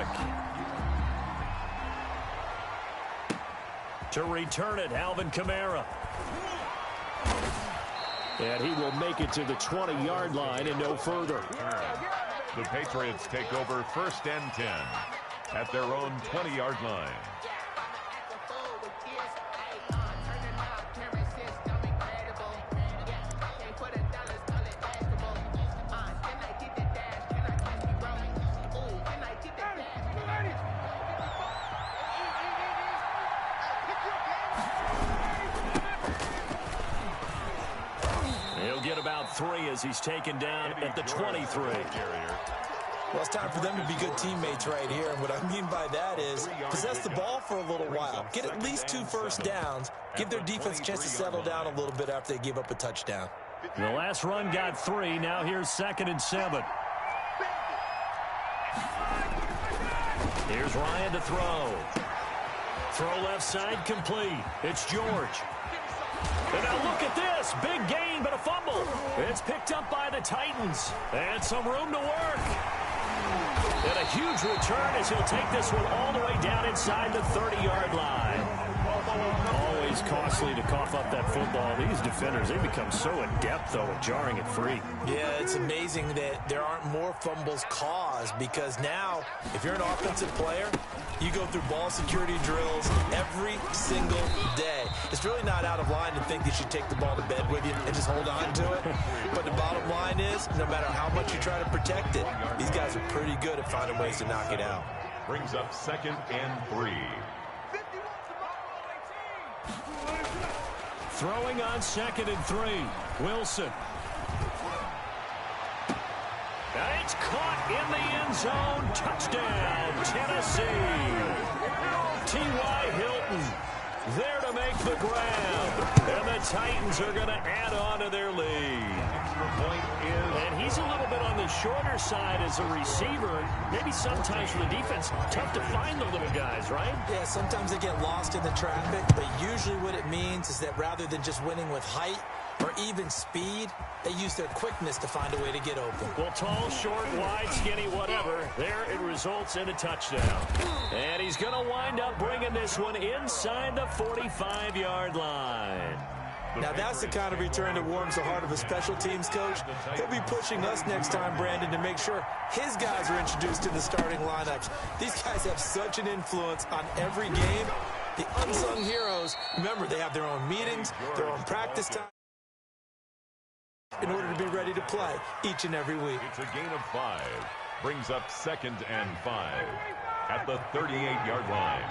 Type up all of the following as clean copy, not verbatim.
quick. To return it, Alvin Kamara. And he will make it to the 20-yard line and no further. The Patriots take over 1st and 10 at their own 20-yard line. About 3 as he's taken down at the 23. Well, it's time for them to be good teammates right here. And what I mean by that is possess the ball for a little while. Get at least 2 first downs. Give their defense a chance to settle down a little bit after they give up a touchdown. The last run got 3. Now here's 2nd and 7. Here's Ryan to throw. Throw left side complete. It's George. And now look at this. Big gain, but a fumble. It's picked up by the Titans. And some room to work. And a huge return as he'll take this one all the way down inside the 30-yard line. Always costly to cough up that football. These defenders, they become so adept, though, at jarring it free. Yeah, it's amazing that there aren't more fumbles caused because now, if you're an offensive player, you go through ball security drills every single day. It's really not out of line to think that you take the ball to bed with you and just hold on to it. But the bottom line is, no matter how much you try to protect it, these guys are pretty good at finding ways to knock it out. Brings up 2nd and 3. Throwing on 2nd and 3. Wilson. It's caught in the end zone. Touchdown, Tennessee. T.Y. Hilton there to make the grab. And the Titans are going to add on to their lead. Extra point is... And he's a little bit on the shorter side as a receiver. Maybe sometimes for the defense, tough to find the little guys, right? Yeah, sometimes they get lost in the traffic, but usually what it means is that rather than just winning with height or even speed, they use their quickness to find a way to get open. Well, tall, short, wide, skinny, whatever. There it results in a touchdown. And he's going to wind up bringing this one inside the 45-yard line. Now, that's the kind of return that warms the heart of a special teams coach. He'll be pushing us next time, Brandon, to make sure his guys are introduced to the starting lineups. These guys have such an influence on every game. The unsung heroes, remember, they have their own meetings, their own practice time in order to be ready to play each and every week. It's a gain of 5. Brings up 2nd and 5 at the 38-yard line.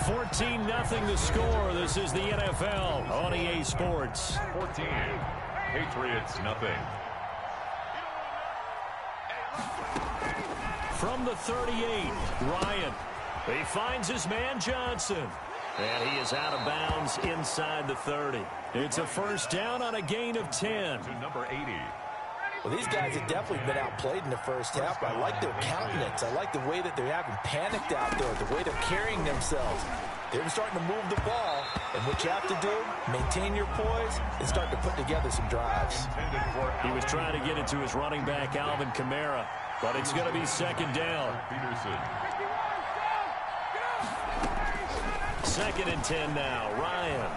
14-0 the score. This is the NFL on EA Sports. 14. Patriots nothing. From the 38, Ryan. He finds his man Johnson. And he is out of bounds inside the 30. It's a first down on a gain of 10. To number 80. Well, these guys have definitely been outplayed in the first half. I like their countenance. I like the way that they're having panicked out there, the way they're carrying themselves. They're starting to move the ball, and what you have to do, maintain your poise and start to put together some drives. He was trying to get it to his running back, Alvin Kamara, but it's going to be 2nd down. Peterson. 2nd and 10 now. Ryan.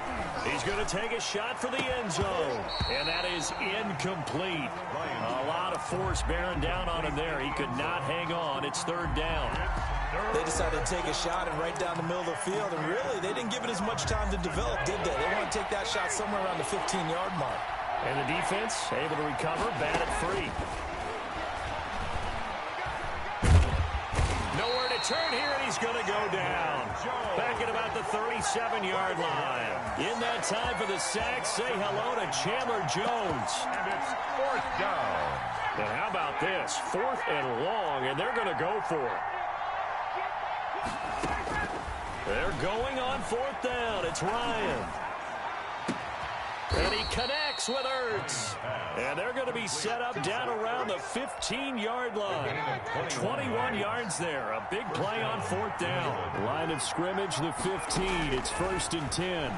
He's going to take a shot for the end zone. And that is incomplete. A lot of force bearing down on him there. He could not hang on. It's 3rd down. They decided to take a shot and right down the middle of the field. And really, they didn't give it as much time to develop, did they? They want to take that shot somewhere around the 15-yard mark. And the defense able to recover, batted free. Nowhere to turn here, and he's going to go down. Back at about the 37-yard line. In that time for the sack, say hello to Chandler Jones. And it's 4th down. And how about this? 4th and long, and they're going to go for it. They're going on 4th down. It's Ryan. And he connects with Ertz. And they're going to be set up down around the 15-yard line. 21 yards there. A big play on 4th down. Line of scrimmage, the 15. It's 1st and 10.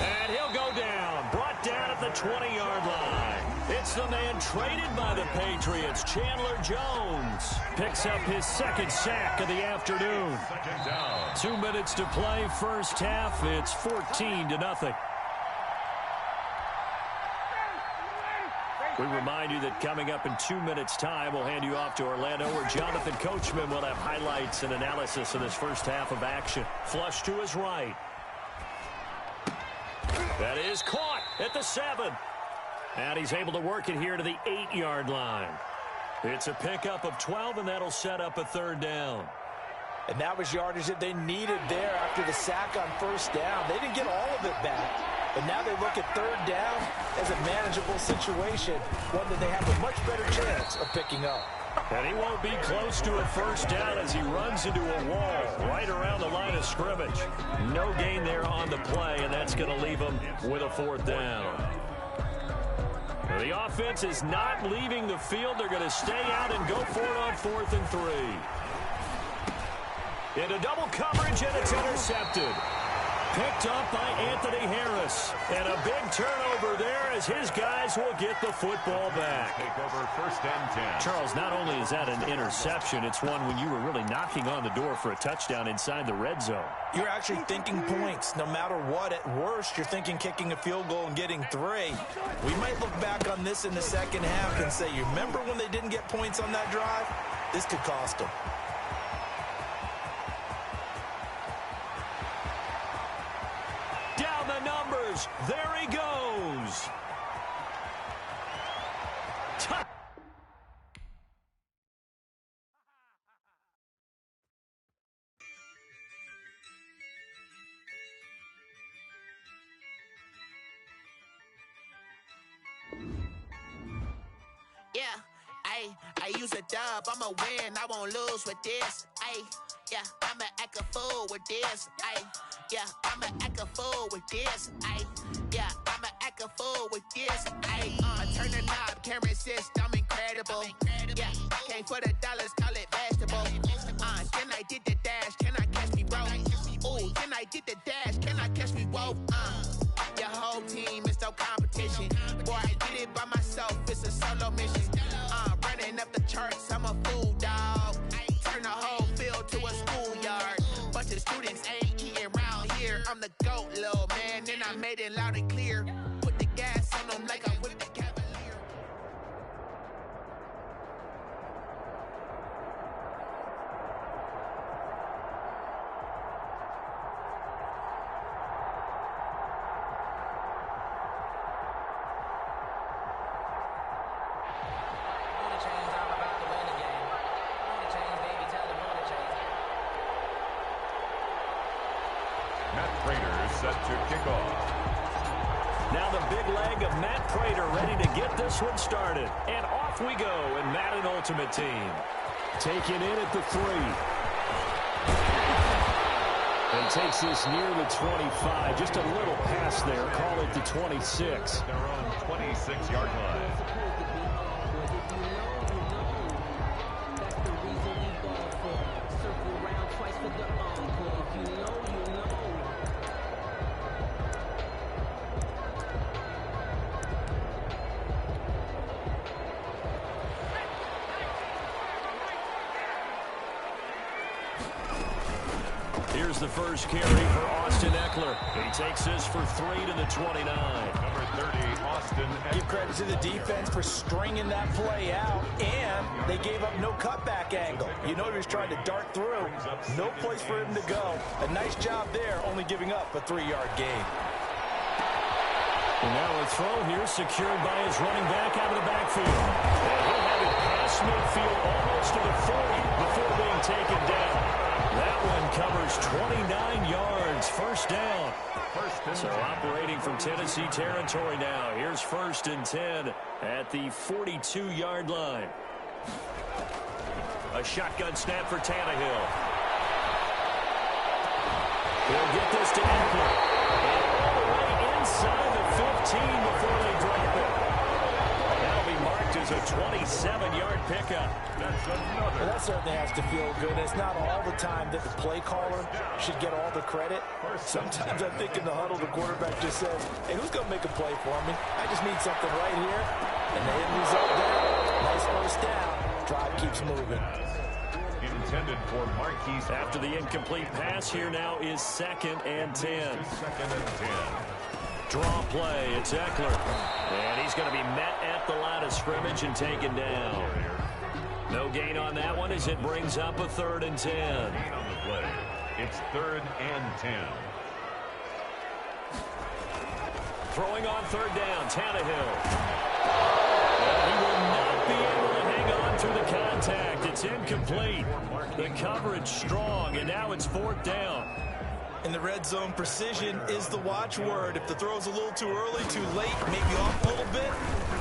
And he'll go down. Brought down at the 20-yard line. It's It's the man traded by the Patriots, Chandler Jones. Picks up his second sack of the afternoon. 2 minutes to play, first half. It's 14-0. We remind you that coming up in 2 minutes' time, we'll hand you off to Orlando, where Jonathan Coachman will have highlights and analysis of this first half of action. Flush to his right. That is caught at the 7. And he's able to work it here to the 8-yard line. It's a pickup of 12, and that'll set up a third down. And that was yardage that they needed there after the sack on first down. They didn't get all of it back. But now they look at third down as a manageable situation, one that they have a much better chance of picking up. And he won't be close to a first down as he runs into a wall right around the line of scrimmage. No gain there on the play, and that's going to leave him with a fourth down. The offense is not leaving the field. They're going to stay out and go for it on 4th and 3. Into double coverage, and it's intercepted. Picked up by Anthony Harris. And a big turnover there as his guys will get the football back. Take over 1st and 10. Charles, not only is that an interception, it's one when you were really knocking on the door for a touchdown inside the red zone. You're actually thinking points. No matter what, at worst, you're thinking kicking a field goal and getting 3. We might look back on this in the second half and say, you remember when they didn't get points on that drive? This could cost them. Down the numbers. There he goes. Yeah, I use a dub, I'ma win, I won't lose with this. Yeah, I'ma act a fool with this. Yeah, I'ma act a fool with this. Yeah, I'ma act a fool with this. I turn the knob, camera assist, I'm incredible. Yeah, came for the dollars, call it vegetable. Then I did the dash, can I catch me, bro? Ooh, then I did the dash, can I catch me, whoa? Your whole team is no competition. Boy, I did it by myself, it's a solo mission. Running up the charts, I'm a fool, dog. Turn the whole field to a schoolyard. Bunch of students ain't eating around here. I'm the GOAT, little man, and I made it loud and clear. Put the gas on them like I whipped the Cavalier. Set to kick off. Now the big leg of Matt Prater ready to get this one started. And off we go in Madden Ultimate Team. Taken in at the 3. And takes this near the 25. Just a little pass there. Call it the 26. Their own 26-yard line. Here's the first carry for Austin Eckler. He takes this for 3 to the 29. Number 30, Austin Eckler. Give credit to the defense for stringing that play out, and they gave up no cutback angle. You know he was trying to dart through. No place for him to go. A nice job there, only giving up a 3-yard gain. And now a throw here secured by his running back out of the backfield. And he'll have it past midfield almost to the 40 before being taken down. That one covers 29 yards. First down. So operating from Tennessee territory now. Here's 1st and 10 at the 42-yard line. A shotgun snap for Tannehill. He'll get this to Eckler. And all the way inside the 15 before they drop it. That'll be marked as a 27-yard pickup. Well, that certainly has to feel good. It's not all the time that the play caller should get all the credit. Sometimes I think in the huddle, the quarterback just says, hey, who's going to make a play for me? I just need something right here. And they hit keeps moving. Intended for Marquise. After the incomplete pass, here now is 2nd and 10. 2nd and 10. Draw play, it's Eckler. And he's going to be met at the line of scrimmage and taken down. No gain on that one as it brings up a 3rd and 10. Gain on the play. It's 3rd and 10. Throwing on 3rd down, Tannehill. And he will not be able to hang on through the contact. It's incomplete. The coverage strong, and now it's 4th down. In the red zone, precision is the watchword. If the throw's a little too early, too late, maybe off a little bit,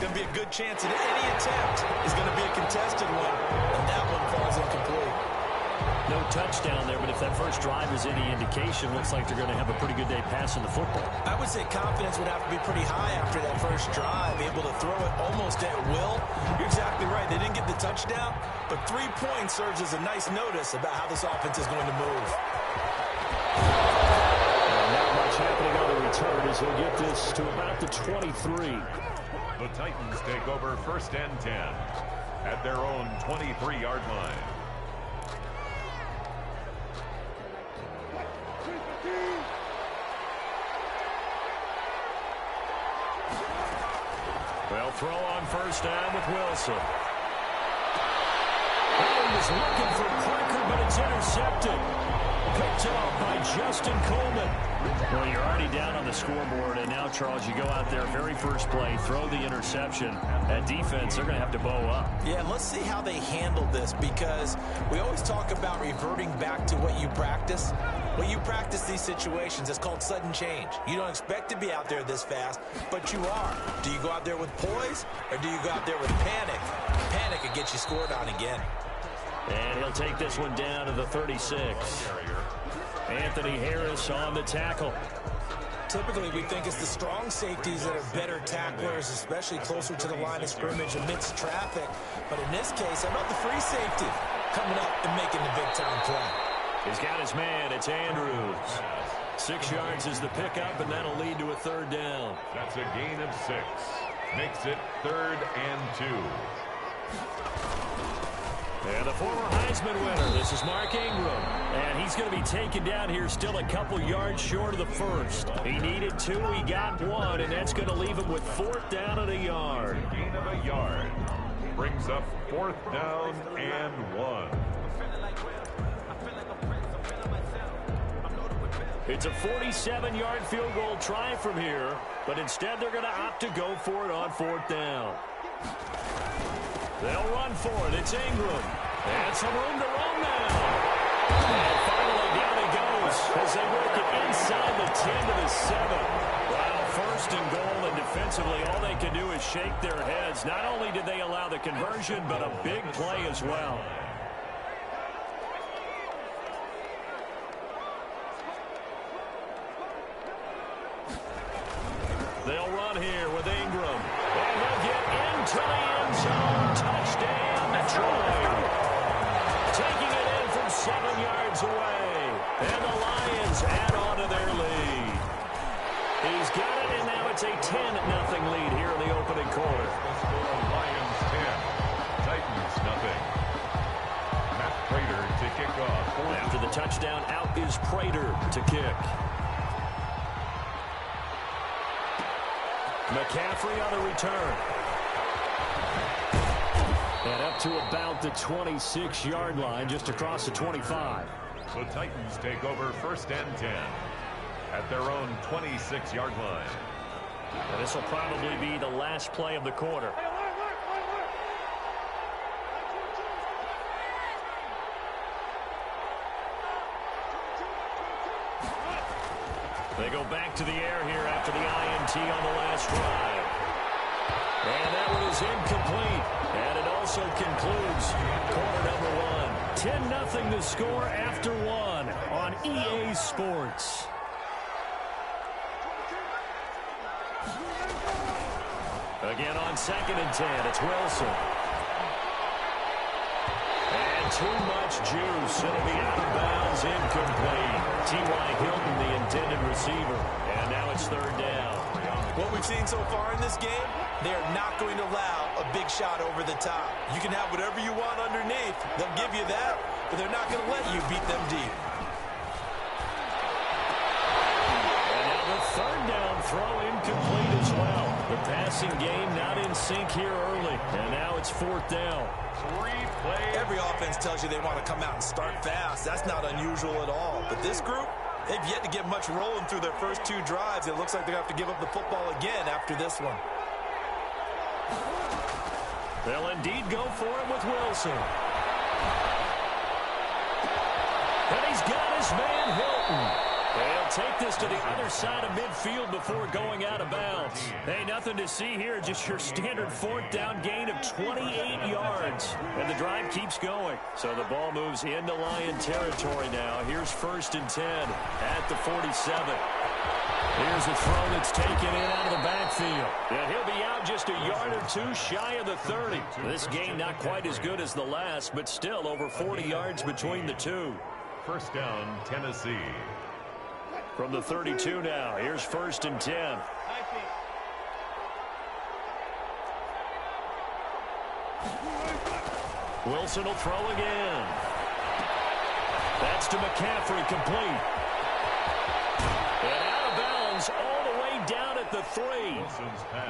going to be a good chance that any attempt is going to be a contested one, and that one falls incomplete. No touchdown there, but if that first drive is any indication, looks like they're going to have a pretty good day passing the football. I would say confidence would have to be pretty high after that first drive, able to throw it almost at will. You're exactly right. They didn't get the touchdown, but 3 points serves as a nice notice about how this offense is going to move. Not much happening on the return as he'll get this to about the 23. The Titans take over 1st and 10 at their own 23-yard line. Well, throw on 1st down with Wilson. Oh, he was looking for Parker, but it's intercepted. Picked off by Justin Coleman. Well, you're already down on the scoreboard, and now, Charles, you go out there, very first play, throw the interception. That defense, they're going to have to bow up. Yeah, let's see how they handle this, because we always talk about reverting back to what you practice. When you practice these situations, it's called sudden change. You don't expect to be out there this fast, but you are. Do you go out there with poise, or do you go out there with panic? Panic could get you scored on again. And he'll take this one down to the 36. Anthony Harris on the tackle. Typically, we think it's the strong safeties that are better tacklers, especially closer to the line of scrimmage amidst traffic. But in this case, how about the free safety coming up and making the big-time play? He's got his man. It's Andrews. 6 yards is the pickup, and that'll lead to a 3rd down. That's a gain of 6. Makes it 3rd and 2. And the former Heisman winner, this is Mark Ingram. And he's going to be taken down here still a couple yards short of the first. He needed 2, he got 1, and that's going to leave him with 4th down and a yard. Gain of a yard. Brings up 4th down and 1. It's a 47-yard field goal try from here, but instead they're going to opt to go for it on 4th down. They'll run for it. It's Ingram. And some room to run now. And finally down he goes as they work it inside the 10 to the 7. Wow, 1st and goal, and defensively all they can do is shake their heads. Not only did they allow the conversion, but a big play as well. They'll run here with Ingram. And they'll get into the end zone. Touchdown, Detroit. Taking it in from 7 yards away. And the Lions add on to their lead. He's got it, and now it's a 10-0 lead here in the opening quarter. Lions 10. Titans nothing. Matt Prater to kick off. After the touchdown, out is Prater to kick. McCaffrey on the return. And up to about the 26-yard line, just across the 25. The Titans take over 1st and 10 at their own 26-yard line. And this will probably be the last play of the quarter. They go back to the air here after the INT on the last drive. And that one is incomplete. And it also concludes quarter number 1. 10-0 the score after 1 on EA Sports. Again on 2nd and 10, it's Wilson. And too much juice. It'll be out of bounds, incomplete. T.Y. Hilton, the intended receiver. And now it's 3rd down. What we've seen so far in this game, they are not going to allow a big big shot over the top. You can have whatever you want underneath. They'll give you that, but they're not going to let you beat them deep. And now the third down throw incomplete as well. The passing game not in sync here early. And now it's fourth down. Every offense tells you they want to come out and start fast. That's not unusual at all. But this group, they've yet to get much rolling through their first two drives. It looks like they're going to have to give up the football again after this one. They'll indeed go for it with Wilson. And he's got his man Hilton. They'll take this to the other side of midfield before going out of bounds. Hey, nothing to see here, just your standard fourth down gain of 28 yards. And the drive keeps going. So the ball moves into Lion territory now. Here's 1st and 10 at the 47. Here's a throw that's taken in out of the backfield. And he'll be out just a yard or two shy of the 30. This game not quite as good as the last, but still over 40 yards between the two. First down, Tennessee. From the 32 now, here's 1st and 10. Wilson will throw again. That's to McCaffrey, complete. And out of bounds all the way down at the 3.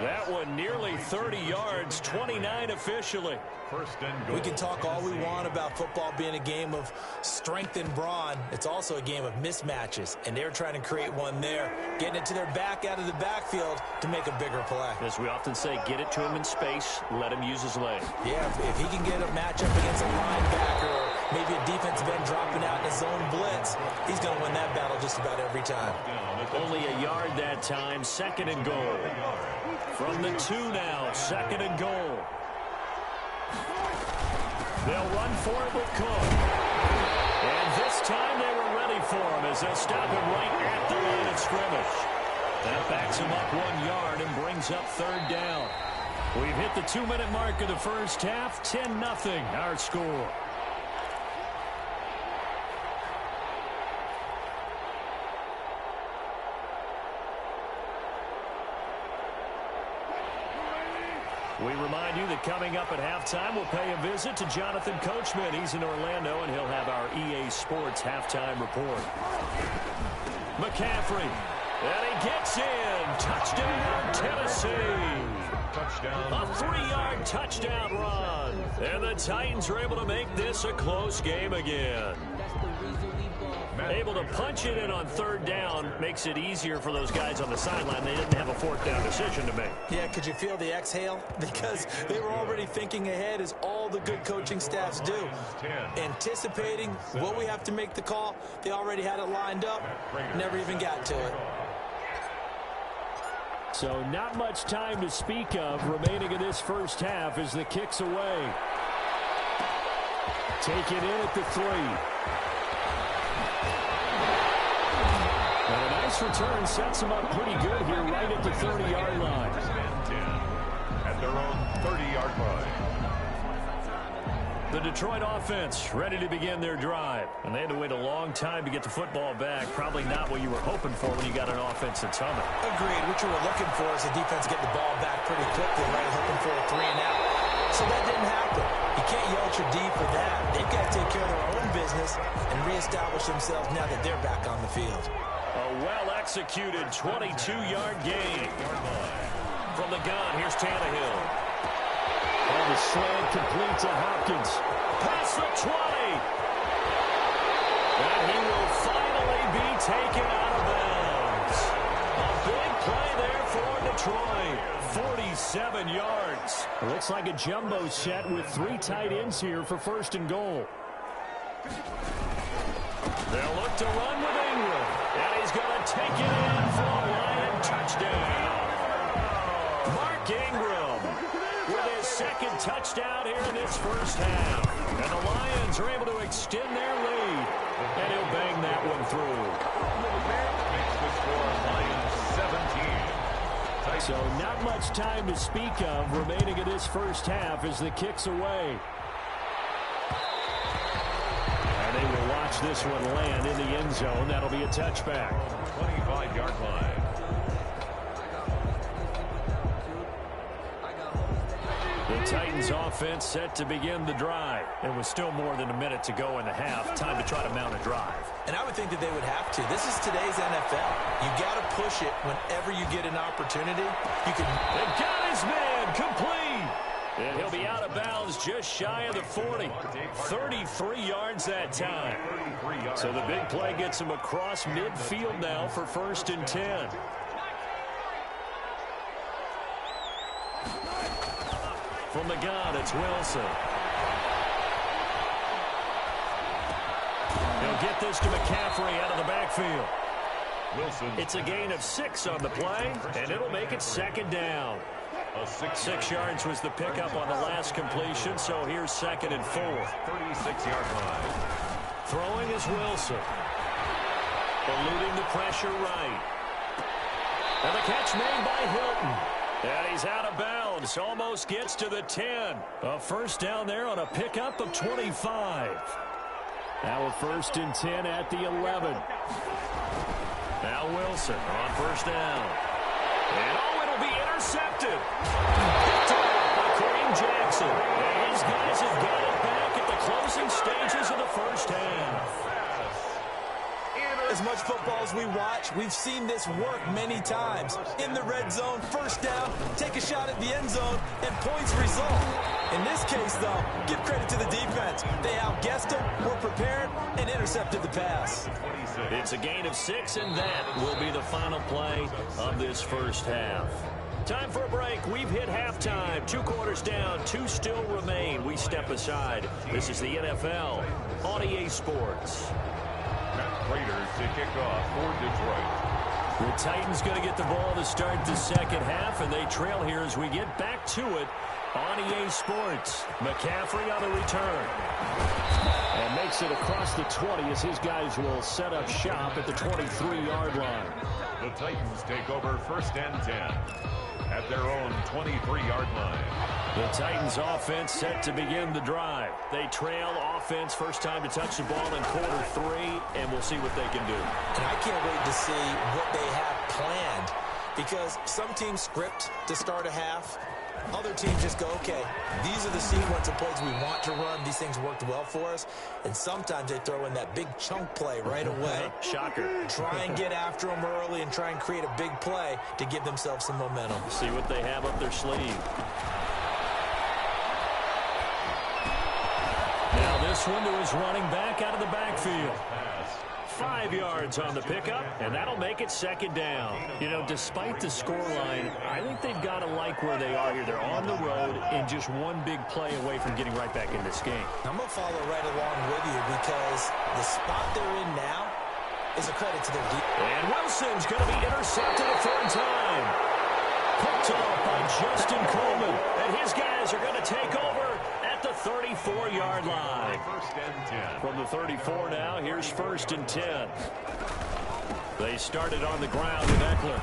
That one nearly 30 yards, 29 officially. First and goal. We can talk all we want about football being a game of strength and brawn. It's also a game of mismatches, and they're trying to create one there, getting it to their back out of the backfield to make a bigger play. As we often say, get it to him in space, let him use his leg. Yeah, if he can get a matchup against a linebacker or maybe a defensive end dropping out in a zone blitz, he's going to win that battle just about every time. Only a yard that time, 2nd and goal. From the 2 now, 2nd and goal. They'll run for it with Cook. And this time they were ready for him as they'll stop him right at the line of scrimmage. That backs him up 1 yard and brings up 3rd down. We've hit the 2-minute mark of the first half, 10-0 our score. We remind you that coming up at halftime, we'll pay a visit to Jonathan Coachman. He's in Orlando, and he'll have our EA Sports halftime report. McCaffrey, and he gets in. Touchdown, Tennessee. Touchdown. A 3-yard touchdown run. And the Titans are able to make this a close game again. Able to punch it in on 3rd down makes it easier for those guys on the sideline. They didn't have a 4th down decision to make. Yeah, could you feel the exhale? Because they were already thinking ahead, as all the good coaching staffs do. Anticipating what we have to make the call. They already had it lined up. Never even got to it. So not much time to speak of remaining in this first half as the kick's away. Take it in at the 3. And a nice return sets them up pretty good here right at the 30-yard line. At their own 30-yard line. The Detroit offense ready to begin their drive. And they had to wait a long time to get the football back. Probably not what you were hoping for when you got an offense that's humming. Agreed. What you were looking for is the defense get the ball back pretty quickly, right? Hoping for a 3 and out. So that didn't happen. You can't yell at your D for that. They've got to take care of their own business and reestablish themselves now that they're back on the field. A well-executed 22-yard gain. From the gun, here's Tannehill. And the slant complete to Hopkins. Past the 20. And he will finally be taken out of bounds. A big play there for Detroit. 47 yards. Looks like a jumbo set with 3 tight ends here for 1st and goal. They'll look to run with Ingram. And he's going to take it in for a Lion touchdown. Mark Ingram with his 2nd touchdown here in this first half. And the Lions are able to extend their lead. And he'll bang that one through. Makes the score Lions 17. So not much time to speak of remaining in this first half as the kick's away. And they will watch this one land in the end zone. That'll be a touchback. 25-yard line. The Titans offense set to begin the drive. It was still more than a minute to go in the half. Time to try to mount a drive. And I would think that they would have to. This is today's NFL. You got to push it whenever you get an opportunity. You can. They've got his man complete. And he'll be out of bounds just shy of the 40. 33 yards that time. So the big play gets him across midfield now for 1st and 10. From the gun, it's Wilson. He'll get this to McCaffrey out of the backfield. Wilson. It's a gain of 6 on the play, and it'll make it 2nd down. 6 yards was the pickup on the last completion, so here's 2nd and 4. 36-yard line. Throwing is Wilson. Eluding the pressure right. And the catch made by Hilton. And he's out of bounds. Almost gets to the 10. A 1st down there on a pickup of 25. Now a 1st and 10 at the 11. Now Wilson on 1st down. And it'll be intercepted. Picked off by Kareem Jackson. And his guys have got it back at the closing stages of the 1st half. As much football as we watch, we've seen this work many times. In the red zone, 1st down, take a shot at the end zone, and points result. In this case, though, give credit to the defense. They outguessed them, were prepared, and intercepted the pass. It's a gain of 6, and that will be the final play of this 1st half. Time for a break. We've hit halftime. 2 quarters down, 2 still remain. We step aside. This is the NFL on EA Sports. Raiders to kick off for Detroit. The Titans going to get the ball to start the 2nd half, and they trail here as we get back to it on EA Sports. McCaffrey on the return. And makes it across the 20 as his guys will set up shop at the 23-yard line. The Titans take over 1st and 10 at their own 23-yard line. The Titans offense set to begin the drive. They trail offense, first time to touch the ball in quarter 3, and we'll see what they can do. And I can't wait to see what they have planned, because some teams script to start a half. Other teams just go, okay, these are the sequence of plays we want to run. These things worked well for us. And sometimes they throw in that big chunk play right away. Shocker. Try and get after them early and try and create a big play to give themselves some momentum. See what they have up their sleeve. Now this one to his running back out of the backfield. 5 yards on the pickup, and that'll make it 2nd down. You know, despite the scoreline, I think they've got to like where they are here. They're on the road and just one big play away from getting right back in this game. I'm going to follow right along with you because the spot they're in now is a credit to their defense. And Wilson's going to be intercepted a 3rd time. Picked off by Justin Coleman, and his guys are going to take over at the 34-yard line. 1st and 10. From the 34 now, here's 1st and 10. They started on the ground with Eckler.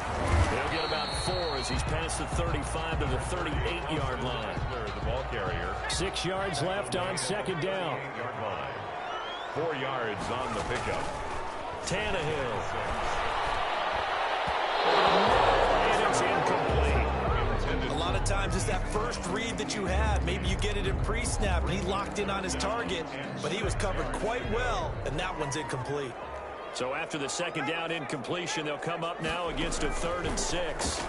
He'll get about 4 as he's past the 35 to the 38-yard line. The ball carrier. 6 yards left on 2nd down. 8-yard line. 4 yards on the pickup. Tannehill. And it's incomplete. A lot of times it's that first read that you have. Maybe you get it in pre-snap, and he locked in on his target, but he was covered quite well, and that one's incomplete. So after the 2nd down incompletion, they'll come up now against a 3rd and 6.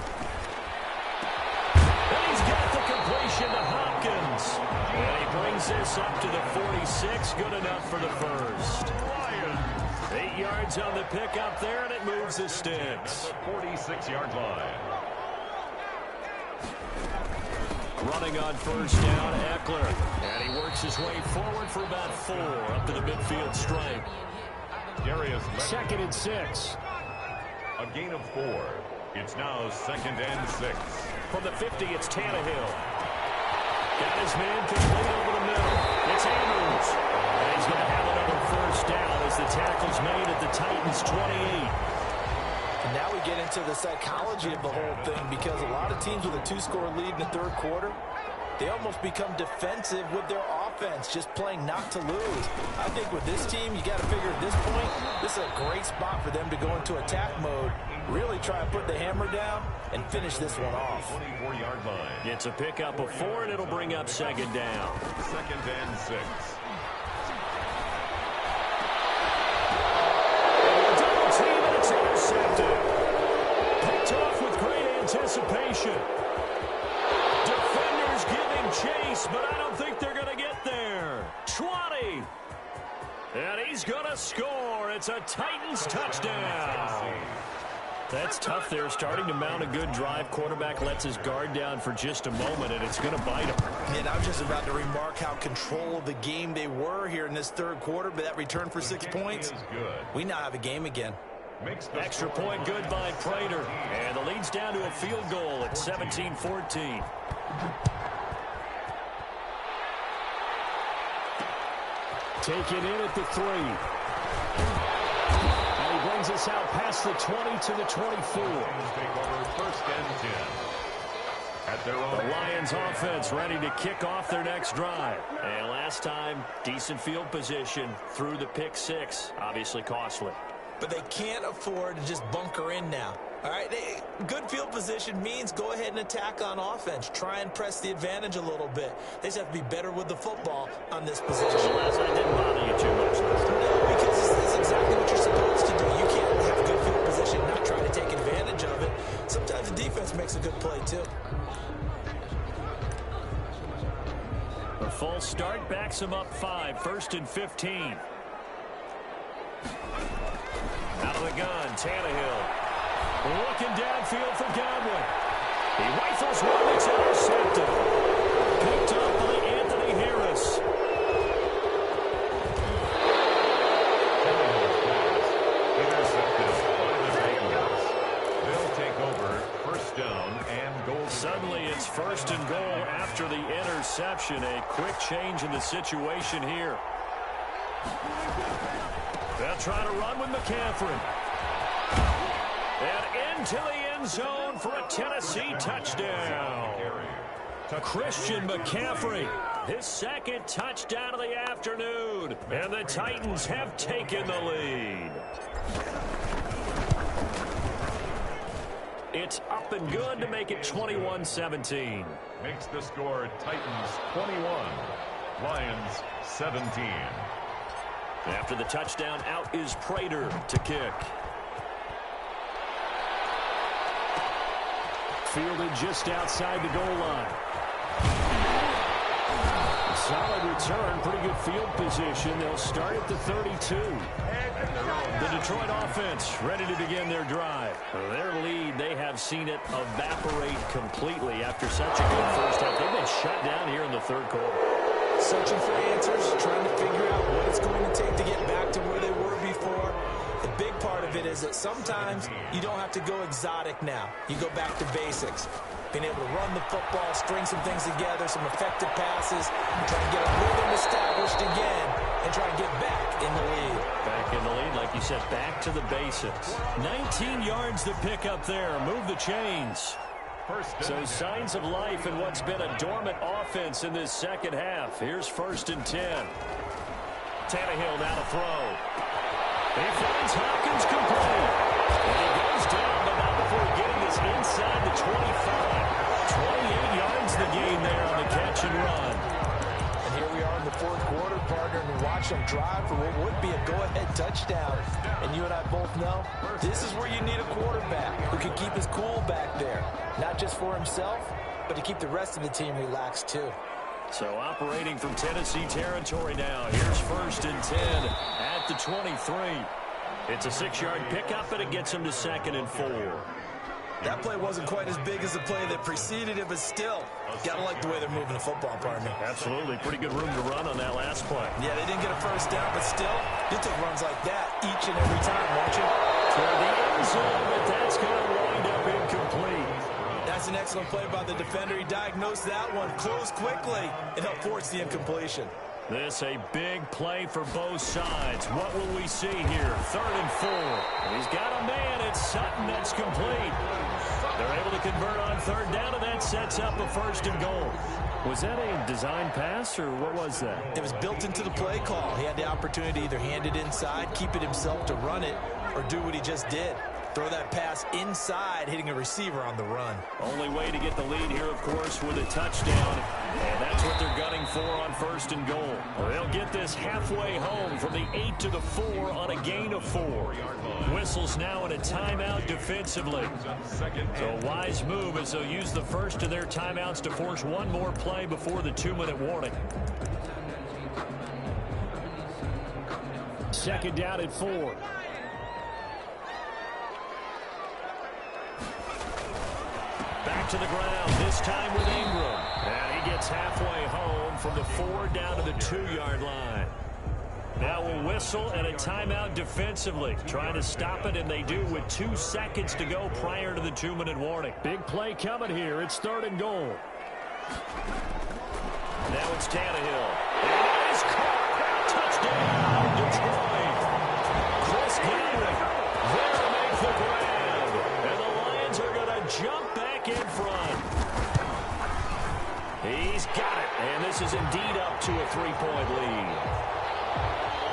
And he's got the completion to Hopkins. And he brings this up to the 46. Good enough for the 1st. 8 yards on the pickup there, and it moves the sticks. 46-yard line. Running on 1st down, Eckler. And he works his way forward for about 4 up to the midfield stripe. Darius 2nd and 6. A gain of 4. It's now 2nd and 6. From the 50, it's Tannehill. Got his man complete over the middle. It's Andrews. And he's going to have another 1st down as the tackle's made at the Titans' 28. And now we get into the psychology of the whole thing, because a lot of teams with a 2-score lead in the 3rd quarter, they almost become defensive with their offense, just playing not to lose. I think with this team, you got to figure at this point, this is a great spot for them to go into attack mode Really try and put the hammer down and finish this one off. 24-yard line. It's a pickup of 4, and it'll bring up second down. 2nd and 6. Double team, and it's intercepted. Picked off with great anticipation. Defenders giving chase, but I don't think they're going to get there. 20. And he's going to score. It's a Titans touchdown. That's tough there, starting to mount a good drive. Quarterback lets his guard down for just a moment, and it's going to bite him. And I was just about to remark how control of the game they were here in this third quarter, but that return for 6 points, we now have a game again. Extra point good by Prater, and the lead's down to a field goal at 17-14. Taken in at the 3. And he brings us out past the 20 to the 24. Take over 1st and 10. At their own. The Lions offense ready to kick off their next drive. And last time, decent field position through the pick 6. Obviously costly. But they can't afford to just bunker in now. All right, good field position means go ahead and attack on offense. Try and press the advantage a little bit. They just have to be better with the football on this position. So last night didn't bother you too much. No, because this is exactly what you're supposed to do. You can't have good field position, not try to take advantage of it. Sometimes the defense makes a good play, too. The false start backs him up 5, 1st and 15. Out of the gun, Tannehill. Looking downfield for Godwin. He rifles one that's intercepted. Picked up by Anthony Harris. Intercepted by the Bengals. They'll take over 1st down and goal. Suddenly it's 1st and goal after the interception. A quick change in the situation here. They'll try to run with McCaffrey. And into the end zone for a Tennessee touchdown. Christian McCaffrey, his 2nd touchdown of the afternoon. And the Titans have taken the lead. It's up and good to make it 21-17. Makes the score Titans 21, Lions 17. After the touchdown, out is Prater to kick. Fielded just outside the goal line. Solid return, pretty good field position. They'll start at the 32. The Detroit offense ready to begin their drive. Their lead, they have seen it evaporate completely after such a good first half. They've been shut down here in the third quarter. Searching for answers, trying to figure out what it's going to take to get back to where they were before. The big part of it is that sometimes you don't have to go exotic now. You go back to basics. Being able to run the football, string some things together, some effective passes, try and get a rhythm established again, and try and get back in the lead. Back in the lead, like you said, back to the basics. 19 yards to pick up there. Move the chains. So signs of life in what's been a dormant offense in this second half. Here's 1st and 10. Tannehill now to throw. He finds Hopkins complete. And he goes down, but not before getting this inside the 25. 28 yards the gain there on the catch and run. And here we are in the fourth quarter, partner, and watch them drive for what would be a go-ahead touchdown. And you and I both know this is where you need a quarterback who can keep his cool back there. Not just for himself, but to keep the rest of the team relaxed too. So operating from Tennessee territory now. Here's 1st and 10 at the 23. It's a 6-yard pickup, and it gets him to 2nd and 4. That play wasn't quite as big as the play that preceded it, but still, gotta like the way they're moving the football, partner. Absolutely. Pretty good room to run on that last play. Yeah, they didn't get a first down, but still, you'll take runs like that each and every time, won't you? For the end zone, but that's going to wind up incomplete. That's an excellent play by the defender. He diagnosed that one, closed quickly, and helped force the incompletion. This a big play for both sides. What will we see here? 3rd and 4. And he's got a man. It's Sutton that's complete. They're able to convert on 3rd down, and that sets up a 1st and goal. Was that a design pass, or what was that? It was built into the play call. He had the opportunity to either hand it inside, keep it himself to run it, or do what he just did. Throw that pass inside, hitting a receiver on the run. Only way to get the lead here, of course, with a touchdown. And that's what they're gunning for on 1st and goal. They'll get this halfway home from the 8 to the 4 on a gain of 4. Whistles now in a timeout defensively. So a wise move as they'll use the first of their timeouts to force one more play before the 2-minute warning. 2nd down at 4. Back to the ground, this time with Ingram. And he gets halfway home from the 4 down to the 2-yard line. Now we'll whistle and a timeout defensively. Trying to stop it, and they do with 2 seconds to go prior to the 2-minute warning. Big play coming here. It's 3rd and goal. Now it's Tannehill. And it is caught. Touchdown, Detroit. Chris Godwin there to make the grab. And the Lions are going to jump back in front. He's got it. And this is indeed up to a 3-point lead.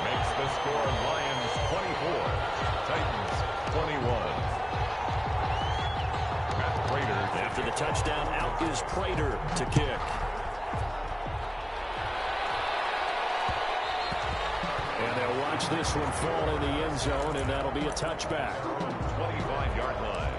Makes the score Lions 24, Titans 21. Matt Prater. After the touchdown, out is Prater to kick. And they'll watch this one fall in the end zone, and that'll be a touchback. 25-yard line.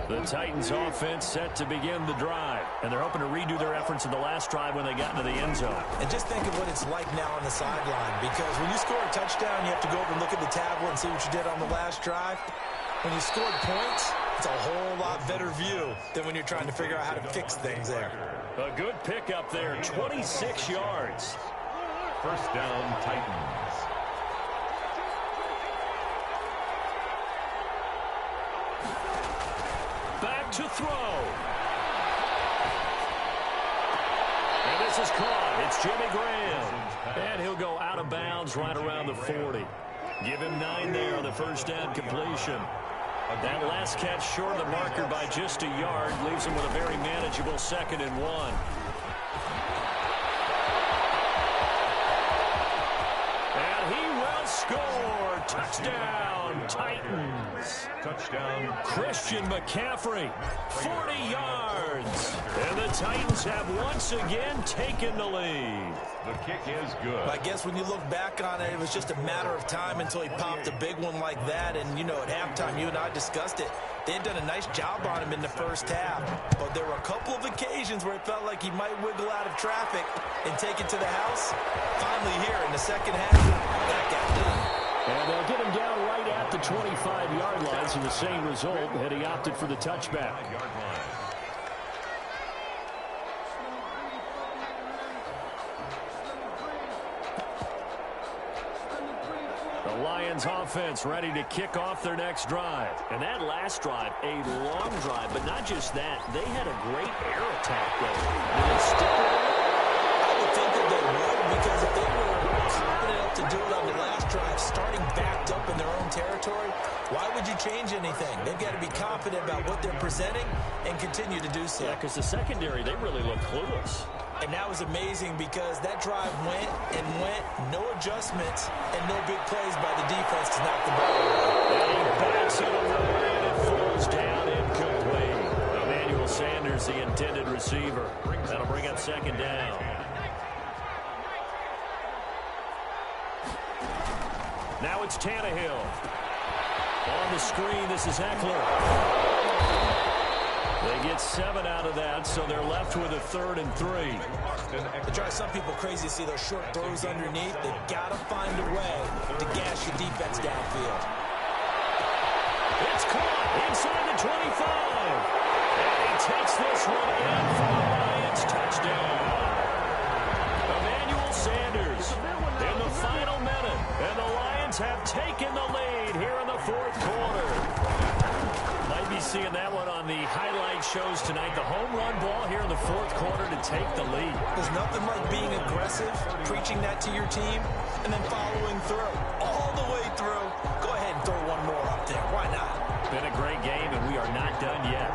The Titans offense set to begin the drive, and they're hoping to redo their efforts in the last drive when they got into the end zone. And just think of what it's like now on the sideline, because when you score a touchdown, you have to go over and look at the tablet and see what you did on the last drive. When you scored points, it's a whole lot better view than when you're trying to figure out how to fix things there. A good pickup there, 26 yards. 1st down, Titans. Back to throw. And this is caught. It's Jimmy Graham. And he'll go out of bounds right around the 40. Give him 9 there on the 1st down completion. That last catch short of the marker by just a yard leaves him with a very manageable 2nd and 1. And he will score. Touchdown, Titans. Touchdown, Christian McCaffrey, 40 yards. And the Titans have once again taken the lead. The kick is good. I guess when you look back on it, it was just a matter of time until he popped a big one like that. And, you know, at halftime, you and I discussed it. They had done a nice job on him in the first half. But there were a couple of occasions where it felt like he might wiggle out of traffic and take it to the house. Finally here in the second half, that got done. And they'll get him down right at the 25-yard line, so the same result, and he opted for the touchback. The Lions offense ready to kick off their next drive. And that last drive, a long drive, but not just that. They had a great air attack there. Did they stick with it? I would think that they would, because if they were confident enough to do it on the last drive, starting backed up in their own territory, why would you change anything? They've got to be confident about what they're presenting and continue to do so. Yeah, because the secondary, they really look clueless. And that was amazing because that drive went and went, no adjustments, and no big plays by the defense to knock the ball away. And he backs it away, and it falls down incomplete. Emmanuel Sanders, the intended receiver. That'll bring up 2nd down. Now it's Tannehill. On the screen, this is Eckler. They get 7 out of that, so they're left with a 3rd and 3. It drives some people crazy to see those short throws underneath. They've got to find a way to gash your defense downfield. It's caught inside the 25. And he takes this one in for the Lions touchdown. Emmanuel Sanders in the final minute. And the Lions have taken the lead here in the 4th quarter. Might be seeing that one on the highlight shows tonight. The home run ball here in the 4th quarter to take the lead. There's nothing like being aggressive, preaching that to your team, and then following through. All the way through. Go ahead and throw one more up there. Why not? Been a great game, and we are not done yet.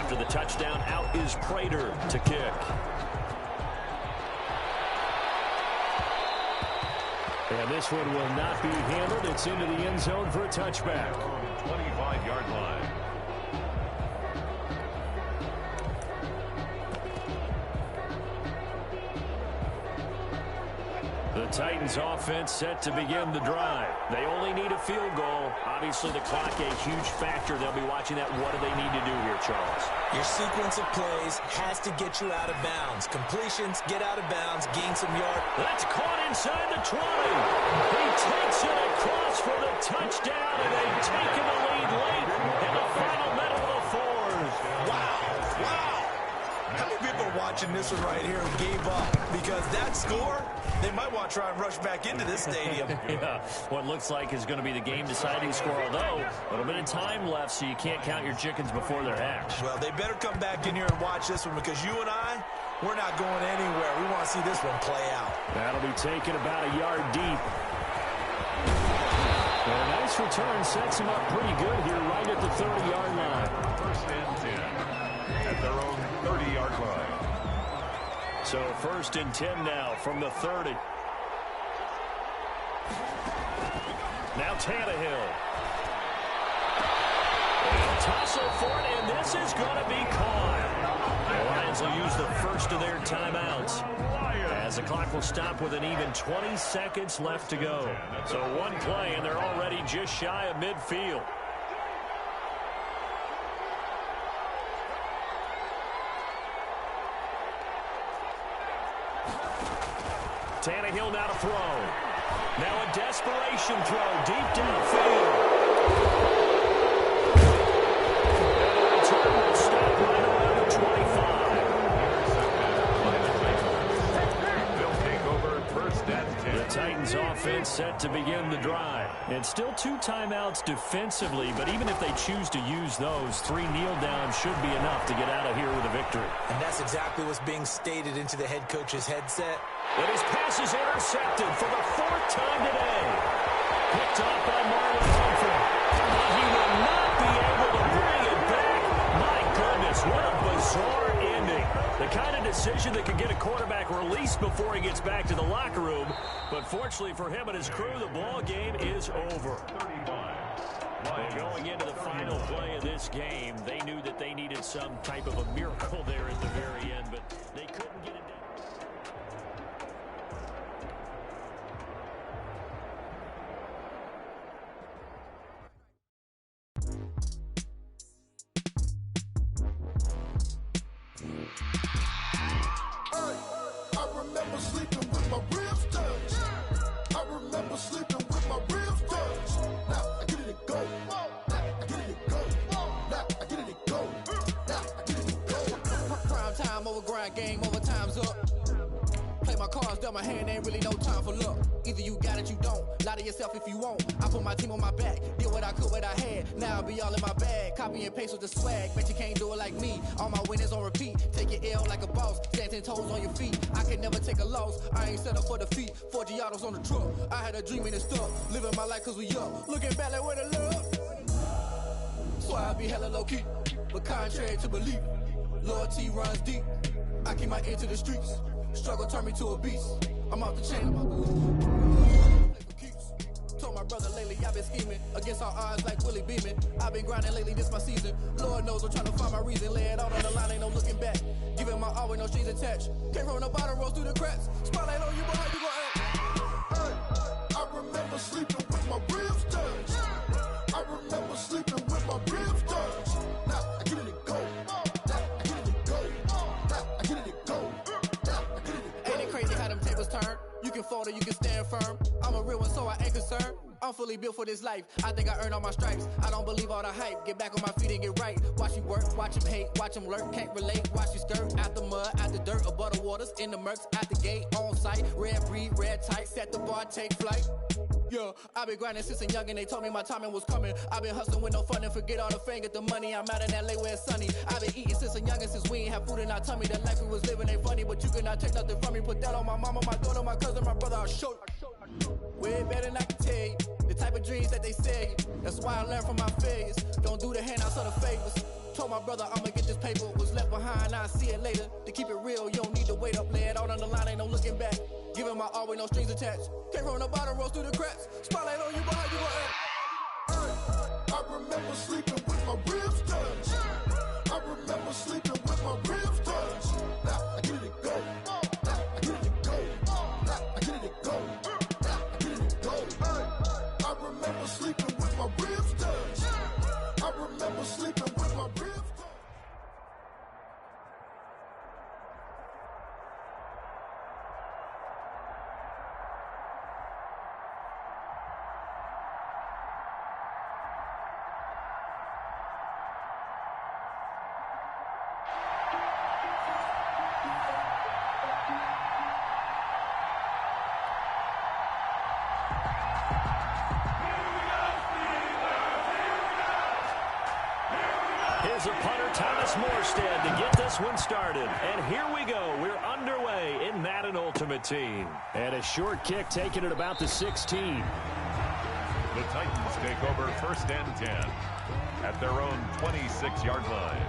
After the touchdown, out is Prater to kick. And this one will not be handled. It's into the end zone for a touchback. 25-yard line. The Titans offense set to begin the drive. They only need a field goal. Obviously, the clock a huge factor. They'll be watching that. What do they need to do here, Charles? Your sequence of plays has to get you out of bounds. Completions, get out of bounds, gain some yard. That's caught inside the 20. He takes it across for the touchdown, and they've taken the lead late in the final minute of the fourth. Wow. How many people are watching this one right here who gave up? Because that score, they might want to try and rush back into this stadium. Yeah, what looks like is going to be the game-deciding score, although a little bit of time left, so you can't count your chickens before they're hatched. Well, they better come back in here and watch this one, because you and I, we're not going anywhere. We want to see this one play out. That'll be taken about a yard deep. And a nice return sets him up pretty good here right at the 30-yard line. First and 10 at their own 30-yard line. So first and 10 now from the 30. Now Tannehill. And tussle for it, and this is going to be caught. The Lions will use the first of their timeouts, as the clock will stop with an even 20 seconds left to go. So one play, and they're already just shy of midfield. Tannehill now to throw. Now a desperation throw deep downfield. And the return will stop right around the 25. They'll take over first and 10. The Titans offense set to begin the drive. And still 2 timeouts defensively, but even if they choose to use those, 3 kneel downs should be enough to get out of here with a victory. And that's exactly what's being stated into the head coach's headset. And his pass is intercepted for the 4th time today. Picked off by Marlon Humphrey. But he will not be able to bring it back. My goodness, what a bizarre ending. The kind of decision that could get a quarterback released before he gets back to the locker room. But fortunately for him and his crew, the ball game is over. 31. And going into the final play of this game, they knew that they needed some type of a miracle there at the very end, but they couldn't get it done. Game over, time's up. Play my cards, dealt my hand, ain't really no time for luck. Either you got it, you don't. Lie to yourself if you won't. I put my team on my back, did what I could, what I had. Now I'll be all in my bag. Copy and paste with the swag. Bet you can't do it like me. All my winners on repeat. Take your L like a boss. Stand 10 toes on your feet. I can never take a loss. I ain't set up for defeat. 4 Giottos on the truck. I had a dream and it stuck. Living my life cause we up. Looking back like where the love. So I be hella low key. But contrary to belief, loyalty runs deep. I keep my ear to the streets. Struggle turned me to a beast. I'm off the chain, I'm off the keeps. Told my brother lately I've been scheming against all odds like Willie Beeman. I've been grinding lately, this my season. Lord knows I'm trying to find my reason. Lay it out on the line, ain't no looking back. Giving my all with no strings attached. Came from the bottom, rose through the cracks. Spotlight on you, boy, how you gon' act? Hey, I remember sleeping with my ribs touched. I remember sleeping with my ribs touched. Now I get it go. You can fold or you can stand firm. I'm a real one, so I ain't concerned. I'm fully built for this life. I think I earned all my stripes. I don't believe all the hype. Get back on my feet and get right. Watch you work, watch him hate, watch him lurk. Can't relate, watch you skirt. Out the mud, out the dirt, above the waters, in the murks, out the gate, on site. Red breed, red tight, set the bar, take flight. Yeah, I've been grinding since a young and they told me my timing was coming. I've been hustling with no fun and forget all the fame, get the money. I'm out in LA where it's sunny. I've been eating since a young and since we ain't have food in our tummy. The life we was living ain't funny, but you cannot take nothing from me. Put that on my mama, my daughter, my cousin, my brother, I'll show you. Way better than I can tell you. The type of dreams that they say. That's why I learned from my failures. Don't do the handouts or the favors. Told my brother I'ma get this paper. Was left behind, I'll see it later. To keep it real, you don't need to wait up. Lay it out on the line, ain't no looking back. Giving my all with no strings attached. Came from the bottom, rose through the cracks. Spotlight on you, but how you gon' act? I remember sleeping with my ribs touched. I remember sleeping with my ribs touched. Now I get it go. Now I get it go. Now I get it go. Now I get it go. I remember sleeping with my ribs touched. I remember sleeping with my ribs touched. Here's a punter, Thomas Morstead, to get this one started. And here we go. We're underway in Madden Ultimate Team. And a short kick taken at about the 16. The Titans take over 1st and 10 at their own 26-yard line.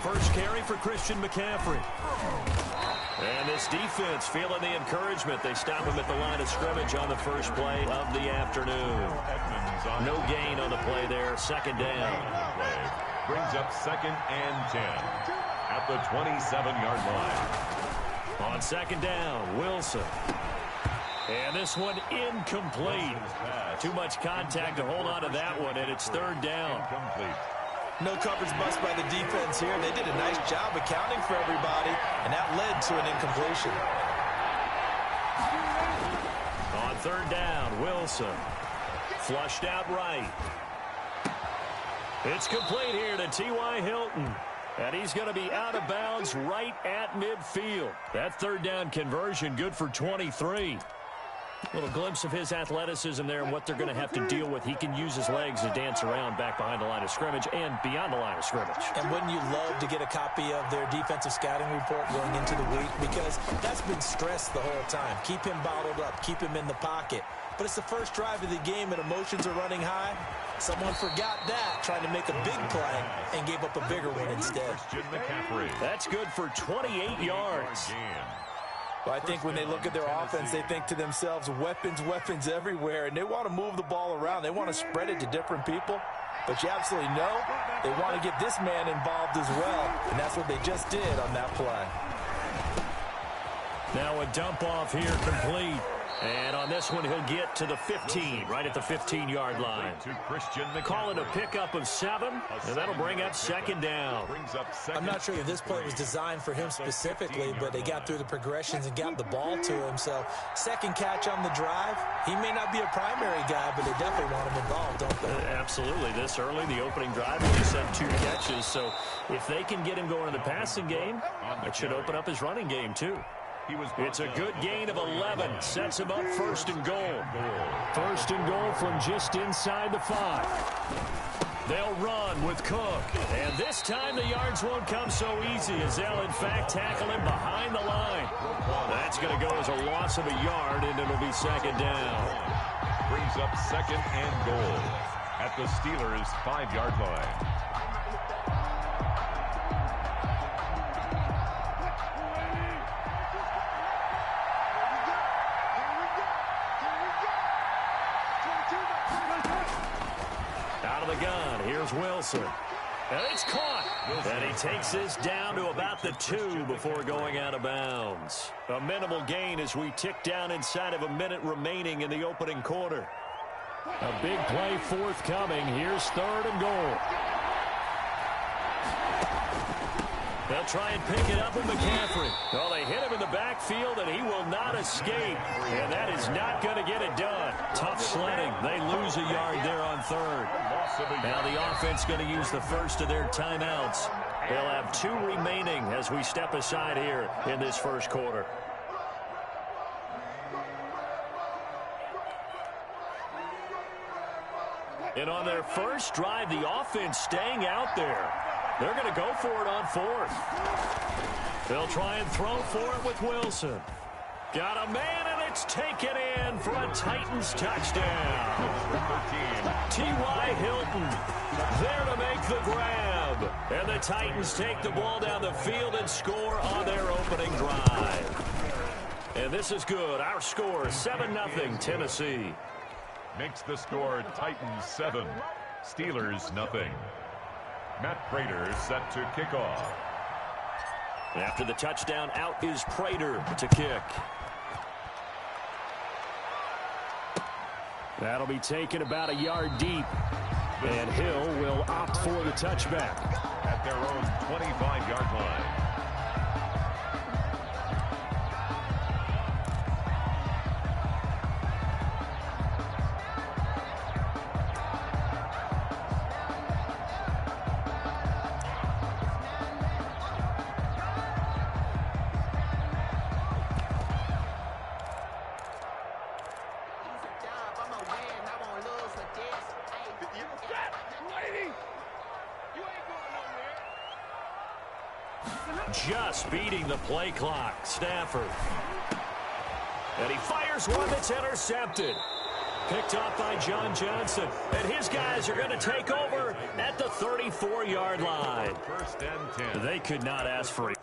First carry for Christian McCaffrey. And this defense feeling the encouragement. They stop him at the line of scrimmage on the first play of the afternoon. No gain on the play there. 2nd down. Play brings up 2nd and 10 at the 27-yard line. On 2nd down, Wilson. And this one incomplete. Too much contact to hold on to that one, and it's 3rd down. Incomplete. No coverage bust by the defense here. They did a nice job accounting for everybody, and that led to an incompletion. On 3rd down, Wilson. Flushed out right. It's complete here to T.Y. Hilton. And he's going to be out of bounds right at midfield. That 3rd down conversion good for 23. A little glimpse of his athleticism there and what they're going to have to deal with. He can use his legs to dance around back behind the line of scrimmage and beyond the line of scrimmage. And wouldn't you love to get a copy of their defensive scouting report going into the week? Because that's been stressed the whole time. Keep him bottled up. Keep him in the pocket. But it's the first drive of the game and emotions are running high. Someone forgot that, trying to make a big play and gave up a bigger one instead. That's good for 28 yards. Well, I think when they look at their offense, they think to themselves, weapons, weapons everywhere, and they want to move the ball around. They want to spread it to different people. But you absolutely know they want to get this man involved as well, and that's what they just did on that play. Now a dump off here complete. And on this one, he'll get to the 15, right at the 15-yard line. Call it a pickup of 7, and that'll bring up 2nd down. I'm not sure that this play was designed for him specifically, but they got through the progressions and got the ball to him. So, 2nd catch on the drive. He may not be a primary guy, but they definitely want him involved, don't they? Absolutely. This early, the opening drive, he just had 2 catches. So, if they can get him going in the passing game, it should open up his running game, too. It's a good gain of 11. Sets him up 1st and goal. 1st and goal from just inside the 5. They'll run with Cook. And this time the yards won't come so easy as they'll, in fact, tackle him behind the line. That's going to go as a loss of a yard, and it'll be 2nd down. Brings up 2nd and goal at the Steelers' 5-yard line. Here's Wilson. And it's caught. And he takes this down to about the 2 before going out of bounds. A minimal gain as we tick down inside of a minute remaining in the opening quarter. A big play forthcoming. Here's 3rd and goal. They'll try and pick it up with McCaffrey. Well, they hit him in the backfield, and he will not escape. And that is not going to get it done. Tough sledding. They lose a yard there on 3rd. Now the offense going to use the first of their timeouts. They'll have 2 remaining as we step aside here in this first quarter. And on their first drive, the offense staying out there. They're going to go for it on fourth. They'll try and throw for it with Wilson. Got a man, and it's taken in for a Titans touchdown. T.Y. Hilton there to make the grab. And the Titans take the ball down the field and score on their opening drive. And this is good. Our score is 7-0 Tennessee. Makes the score Titans 7, Steelers 0. Matt Prater set to kick off. After the touchdown, out is Prater to kick. That'll be taken about a yard deep. And Hill will opt for the touchback. At their own 25-yard line. Just beating the play clock, Stafford. And he fires one that's intercepted. Picked off by John Johnson. And his guys are going to take over at the 34-yard line. First and 10. They could not ask for it.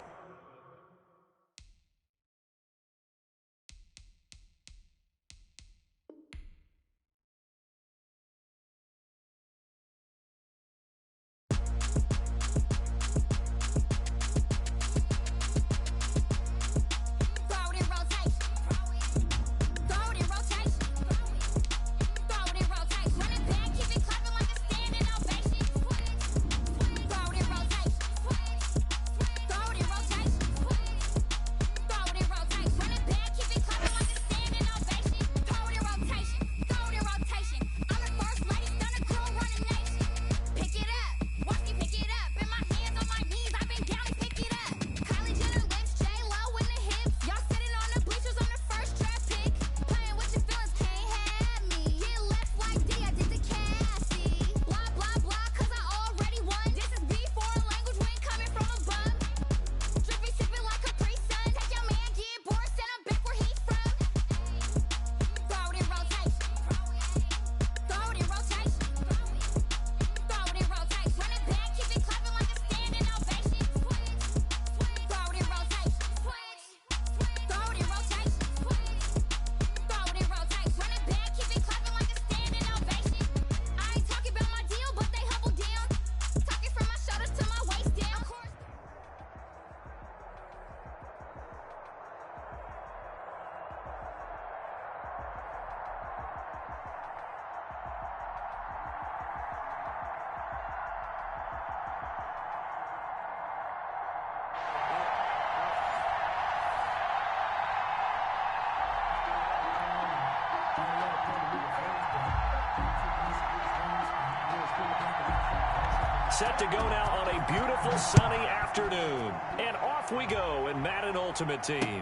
Set to go now on a beautiful sunny afternoon. And off we go in Madden Ultimate Team.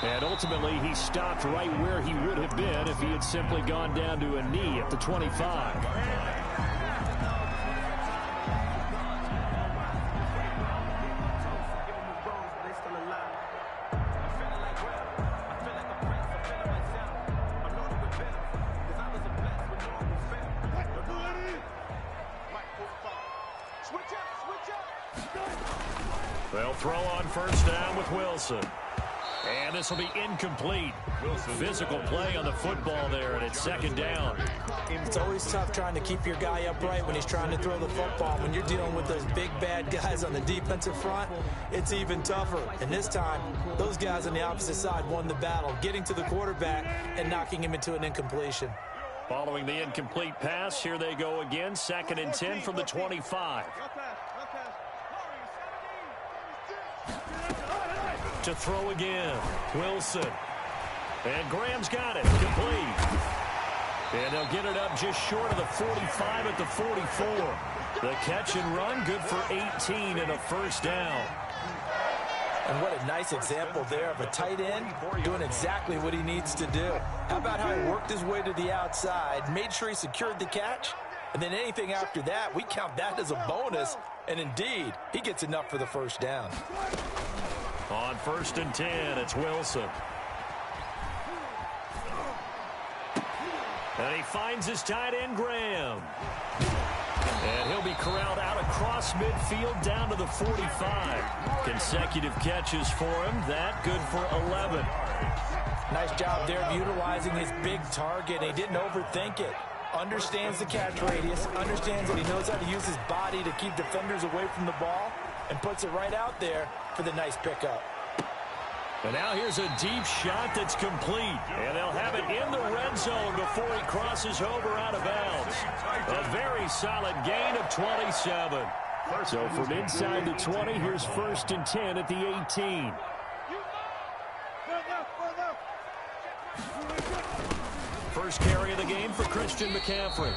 And ultimately, he stopped right where he would have been if he had simply gone down to a knee at the 25. They'll throw on first down with Wilson. And this will be incomplete. Physical play on the football there, and it's second down. It's always tough trying to keep your guy upright when he's trying to throw the football. When you're dealing with those big, bad guys on the defensive front, it's even tougher. And this time, those guys on the opposite side won the battle, getting to the quarterback and knocking him into an incompletion. Following the incomplete pass, here they go again. 2nd and 10 from the 25. To throw again, Wilson. And Graham's got it, complete. And they'll get it up just short of the 45 at the 44. The catch and run, good for 18 and a first down. And what a nice example there of a tight end doing exactly what he needs to do. How about how he worked his way to the outside, made sure he secured the catch, and then anything after that, we count that as a bonus. And indeed, he gets enough for the first down. On 1st and 10, it's Wilson. And he finds his tight end, Graham. And he'll be corralled out across midfield down to the 45. Consecutive catches for him. That good for 11. Nice job there of utilizing his big target. He didn't overthink it. Understands the catch radius. Understands that he knows how to use his body to keep defenders away from the ball. And puts it right out there for the nice pickup. And now here's a deep shot that's complete. And they'll have it in the red zone before he crosses over out of bounds. A very solid gain of 27. So from inside the 20, here's 1st and 10 at the 18. First carry of the game for Christian McCaffrey.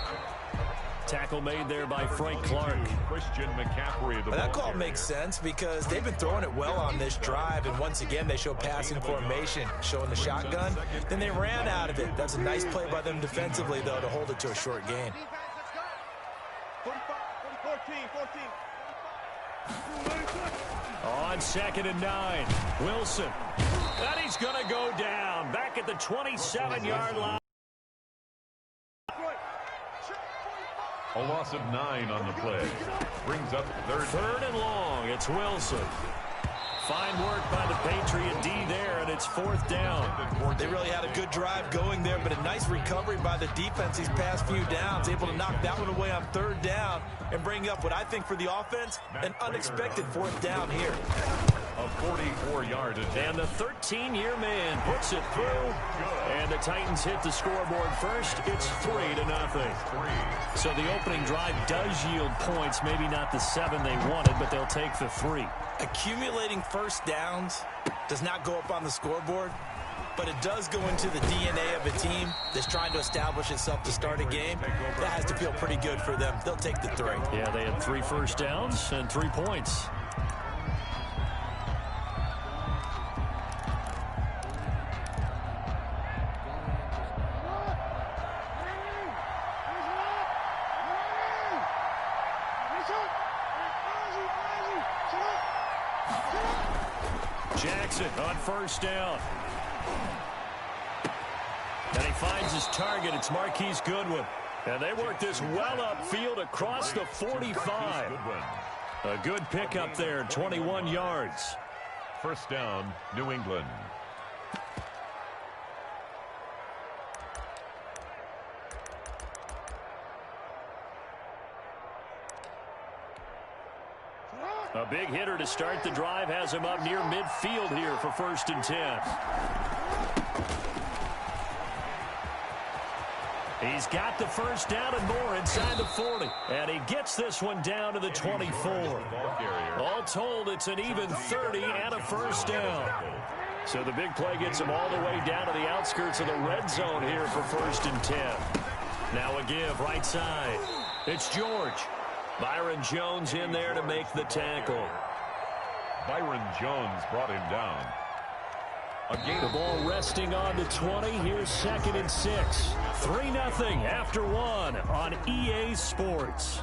Tackle made there by Frank Clark. Christian McCaffrey. That call makes sense because they've been throwing it well on this drive, and once again they show passing formation, showing the shotgun. Then they ran out of it. That's a nice play by them defensively, though, to hold it to a short gain. On 2nd and 9, Wilson. And he's going to go down back at the 27-yard line. A loss of 9 on the play. Brings up 3rd and long. It's Wilson. Fine work by the Patriot D there, and it's 4th down. They really had a good drive going there, but a nice recovery by the defense these past few downs, able to knock that one away on 3rd down and bring up what I think for the offense, an unexpected 4th down here. A 44-yard attempt. And the 13-year man puts it through, and the Titans hit the scoreboard first. It's 3-0. So the opening drive does yield points, maybe not the 7 they wanted, but they'll take the 3. Accumulating first downs does not go up on the scoreboard, but it does go into the DNA of a team that's trying to establish itself to start a game. That has to feel pretty good for them. They'll take the 3. Yeah, they had 3 first downs and 3 points. Jackson on 1st down. And he finds his target. It's Marquise Goodwin. And they work this well upfield across the 45. A good pickup there, 21 yards. 1st down, New England. A big hitter to start the drive has him up near midfield here for 1st and 10. He's got the first down and more inside the 40. And he gets this one down to the 24. All told, it's an even 30 and a 1st down. So the big play gets him all the way down to the outskirts of the red zone here for 1st and 10. Now a give right side. It's George. Byron Jones in there to make the tackle. Byron Jones brought him down. The ball resting on the 20. Here's 2nd and 6. 3-0 after 1 on EA Sports.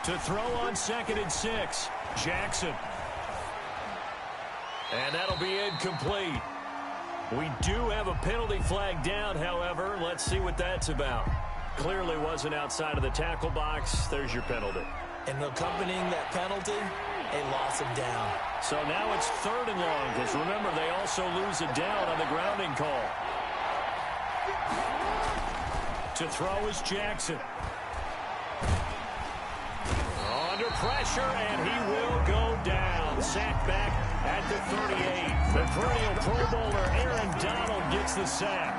To throw on 2nd and 6. Jackson. And that'll be incomplete. We do have a penalty flag down, however. Let's see what that's about. Clearly wasn't outside of the tackle box. There's your penalty. And accompanying that penalty, a loss of down. So now it's 3rd and long, because remember, they also lose a down on the grounding call. To throw is Jackson. Under pressure, and he will go down. Sack back at the 38. The perennial Pro Bowler Aaron Donald gets the sack.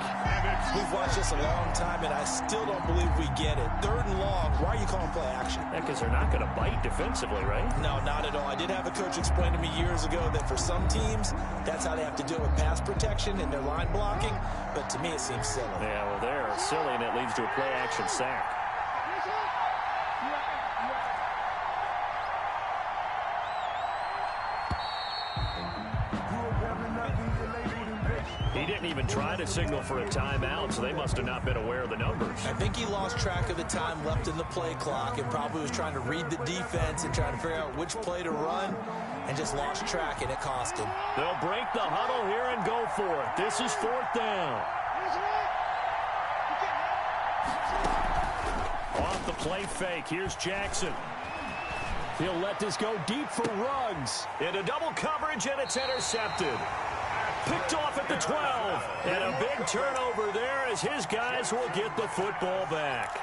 We've watched this a long time, and I still don't believe we get it. 3rd and long. Why are you calling play action? Yeah, because they're not going to bite defensively, right? No, not at all. I did have a coach explain to me years ago that for some teams, that's how they have to deal with pass protection and their line blocking. But to me, it seems silly. Yeah, well, there are silly, and it leads to a play-action sack. He didn't even try to signal for a timeout, so they must have not been aware of the numbers. I think he lost track of the time left in the play clock and probably was trying to read the defense and trying to figure out which play to run and just lost track, and it cost him. They'll break the huddle here and go for it. This is 4th down. Off the play fake, here's Jackson. He'll let this go deep for Ruggs. Into double coverage, and it's intercepted. Picked off at the 12. And a big turnover there as his guys will get the football back.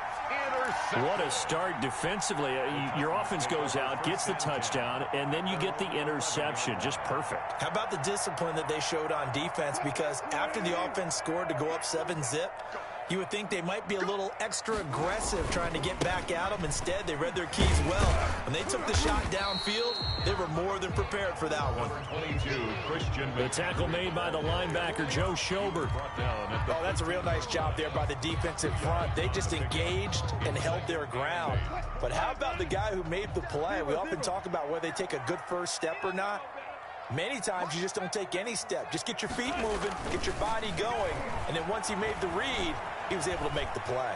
What a start defensively. Your offense goes out, gets the touchdown, and then you get the interception. Just perfect. How about the discipline that they showed on defense? Because after the offense scored to go up 7-zip, you would think they might be a little extra aggressive trying to get back at them. Instead, they read their keys well. When they took the shot downfield, they were more than prepared for that one. 22, Christian. The tackle made by the linebacker, Joe Schobert. Oh, that's a real nice job there by the defensive front. They just engaged and held their ground. But how about the guy who made the play? We often talk about whether they take a good first step or not. Many times you just don't take any step. Just get your feet moving, get your body going, and then once he made the read, he was able to make the play.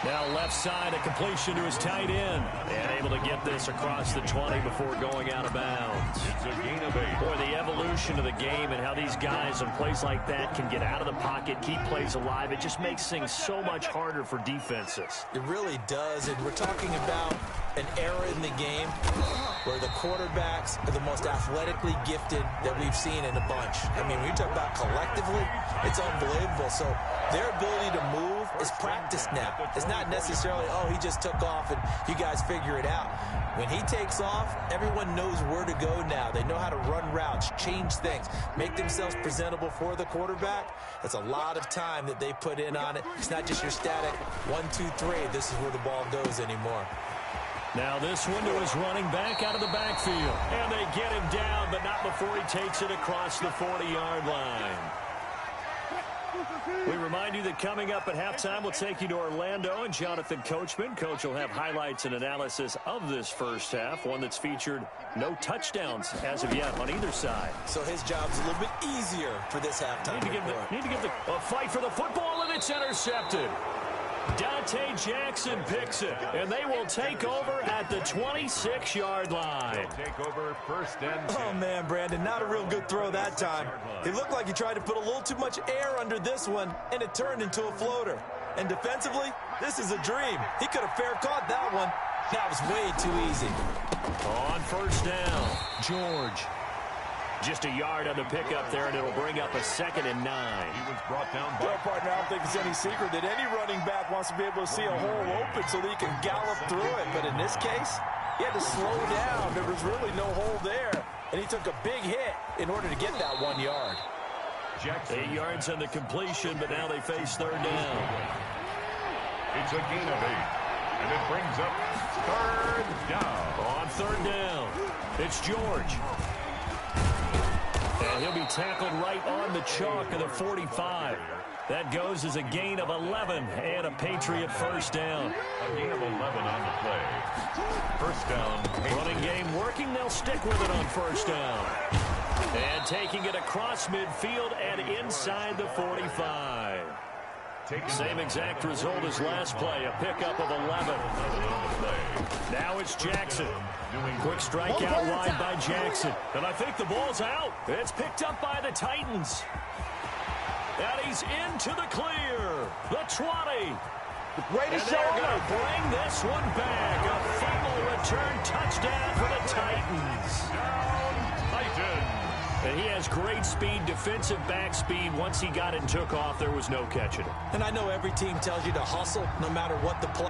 Now left side, a completion to his tight end. And able to get this across the 20 before going out of bounds. It's a gain of 8. Boy, the evolution of the game and how these guys on plays like that can get out of the pocket, keep plays alive, it just makes things so much harder for defenses. It really does, and we're talking about an era in the game where the quarterbacks are the most athletically gifted that we've seen in a bunch. I mean, when you talk about collectively, it's unbelievable. So their ability to move is practiced now. It's not necessarily, oh, he just took off and you guys figure it out. When he takes off, everyone knows where to go now. They know how to run routes, change things, make themselves presentable for the quarterback. That's a lot of time that they put in on it. It's not just your static 1, 2, 3. This is where the ball goes anymore. Now this one to his running back out of the backfield. And they get him down, but not before he takes it across the 40-yard line. We remind you that coming up at halftime, we'll take you to Orlando and Jonathan Coachman. Coach will have highlights and analysis of this first half, one that's featured no touchdowns as of yet on either side. So his job's a little bit easier for this halftime. Need to give a fight for the football, and it's intercepted. Dante Jackson picks it, and they will take over at the 26-yard line. Take over 1st and 10. Oh, man, Brandon, not a real good throw that time. It looked like he tried to put a little too much air under this one, and it turned into a floater. And defensively, this is a dream. He could have fair caught that one. That was way too easy. On 1st down, George. Just a yard on the pickup there, and it'll bring up a 2nd and 9. He was brought down by... Well, partner, I don't think it's any secret that any running back wants to be able to see a hole open so that he can gallop through it. But in this case, he had to slow down. There was really no hole there, and he took a big hit in order to get that 1 yard. Jackson. 8 yards on the completion, but now they face 3rd down. It's a gain of 8, and it brings up 3rd down. On 3rd down, it's George. And he'll be tackled right on the chalk of the 45. That goes as a gain of 11 and a Patriot 1st down. A gain of 11 on the play. 1st down. Patriot. Running game working. They'll stick with it on 1st down. And taking it across midfield and inside the 45. Same exact result as last play, a pickup of 11. Now it's Jackson. Quick strike out wide by Jackson. And I think the ball's out. It's picked up by the Titans. And he's into the clear. The 20. And they're going to bring this one back. A fumble return touchdown for the Titans. Down, Titans. And he has great speed, defensive back speed. Once he got it and took off, there was no catching it. And I know every team tells you to hustle no matter what the play.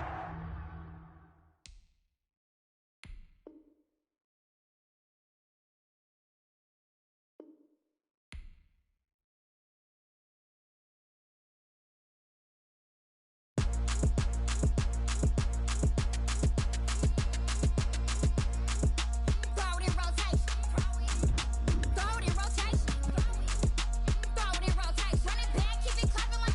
Throw it in rotation. Throw it in rotation. Run it back, keep it clapping like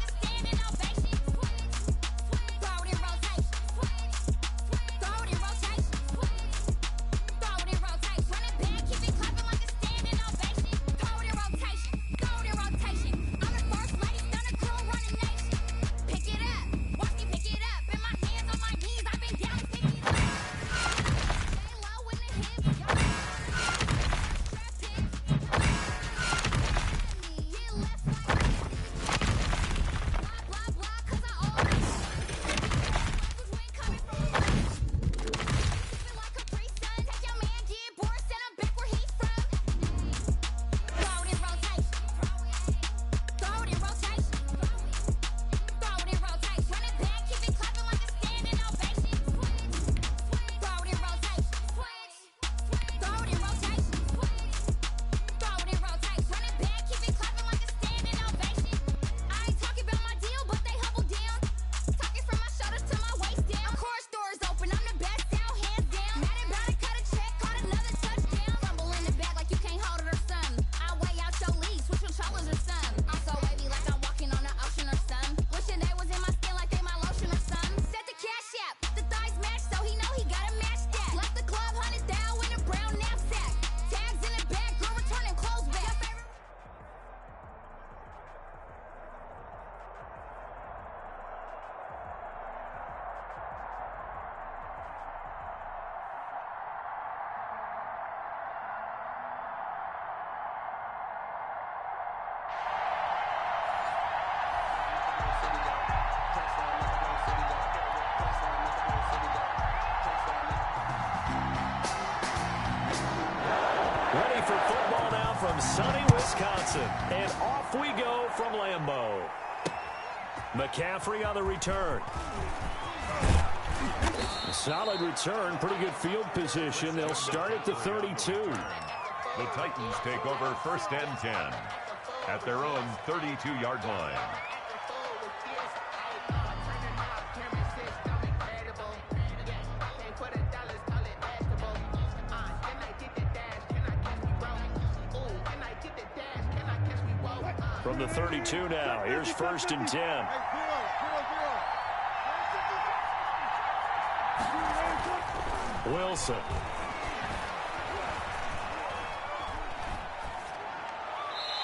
for football now from sunny Wisconsin. And off we go from Lambeau. McCaffrey on the return. A solid return, pretty good field position. They'll start at the 32. The Titans take over 1st and 10 at their own 32-yard line. From the 32 now, here's 1st and 10. Wilson.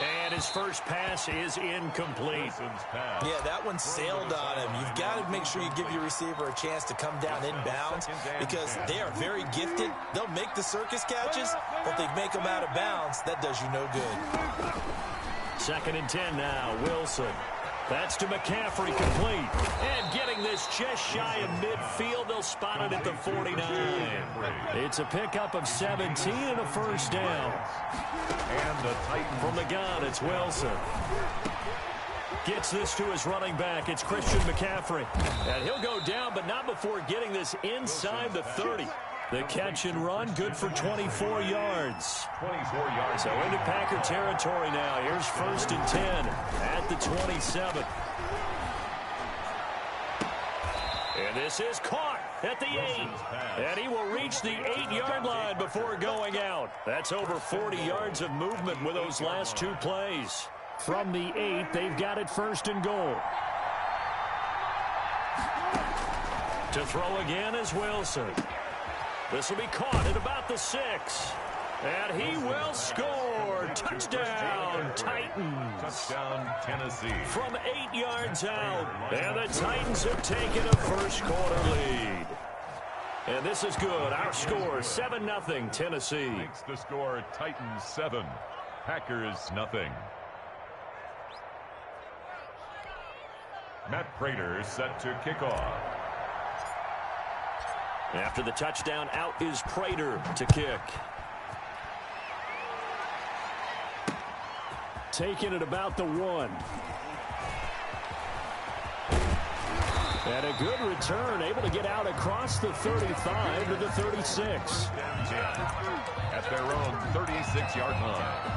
And his first pass is incomplete. Yeah, that one sailed on him. You've got to make sure you give your receiver a chance to come down inbounds because they are very gifted. They'll make the circus catches, but they make them out of bounds. That does you no good. 2nd and 10 now, Wilson. That's to McCaffrey, complete. And getting this just shy of midfield, they'll spot it at the 49. It's a pickup of 17 and a first down. And the Titans. From the gun, it's Wilson. Gets this to his running back. It's Christian McCaffrey. And he'll go down, but not before getting this inside the 30. The catch and run, good for 24 yards. 24 yards. So into Packer territory now. Here's 1st and 10 at the 27. And this is caught at the 8. And he will reach the 8-yard line before going out. That's over 40 yards of movement with those last 2 plays. From the 8, they've got it 1st and goal. To throw again is Wilson. This will be caught at about the 6. And he will score. Touchdown, Titans. Touchdown, Tennessee. From 8 yards out. And the Titans have taken a first-quarter lead. And this is good. Our score, 7-0, Tennessee. Makes the score Titans 7, Packers nothing. Matt Prater set to kick off. After the touchdown, out is Prater to kick. Taking it about the 1. And a good return, able to get out across the 35 to the 36. At their own 36-yard line.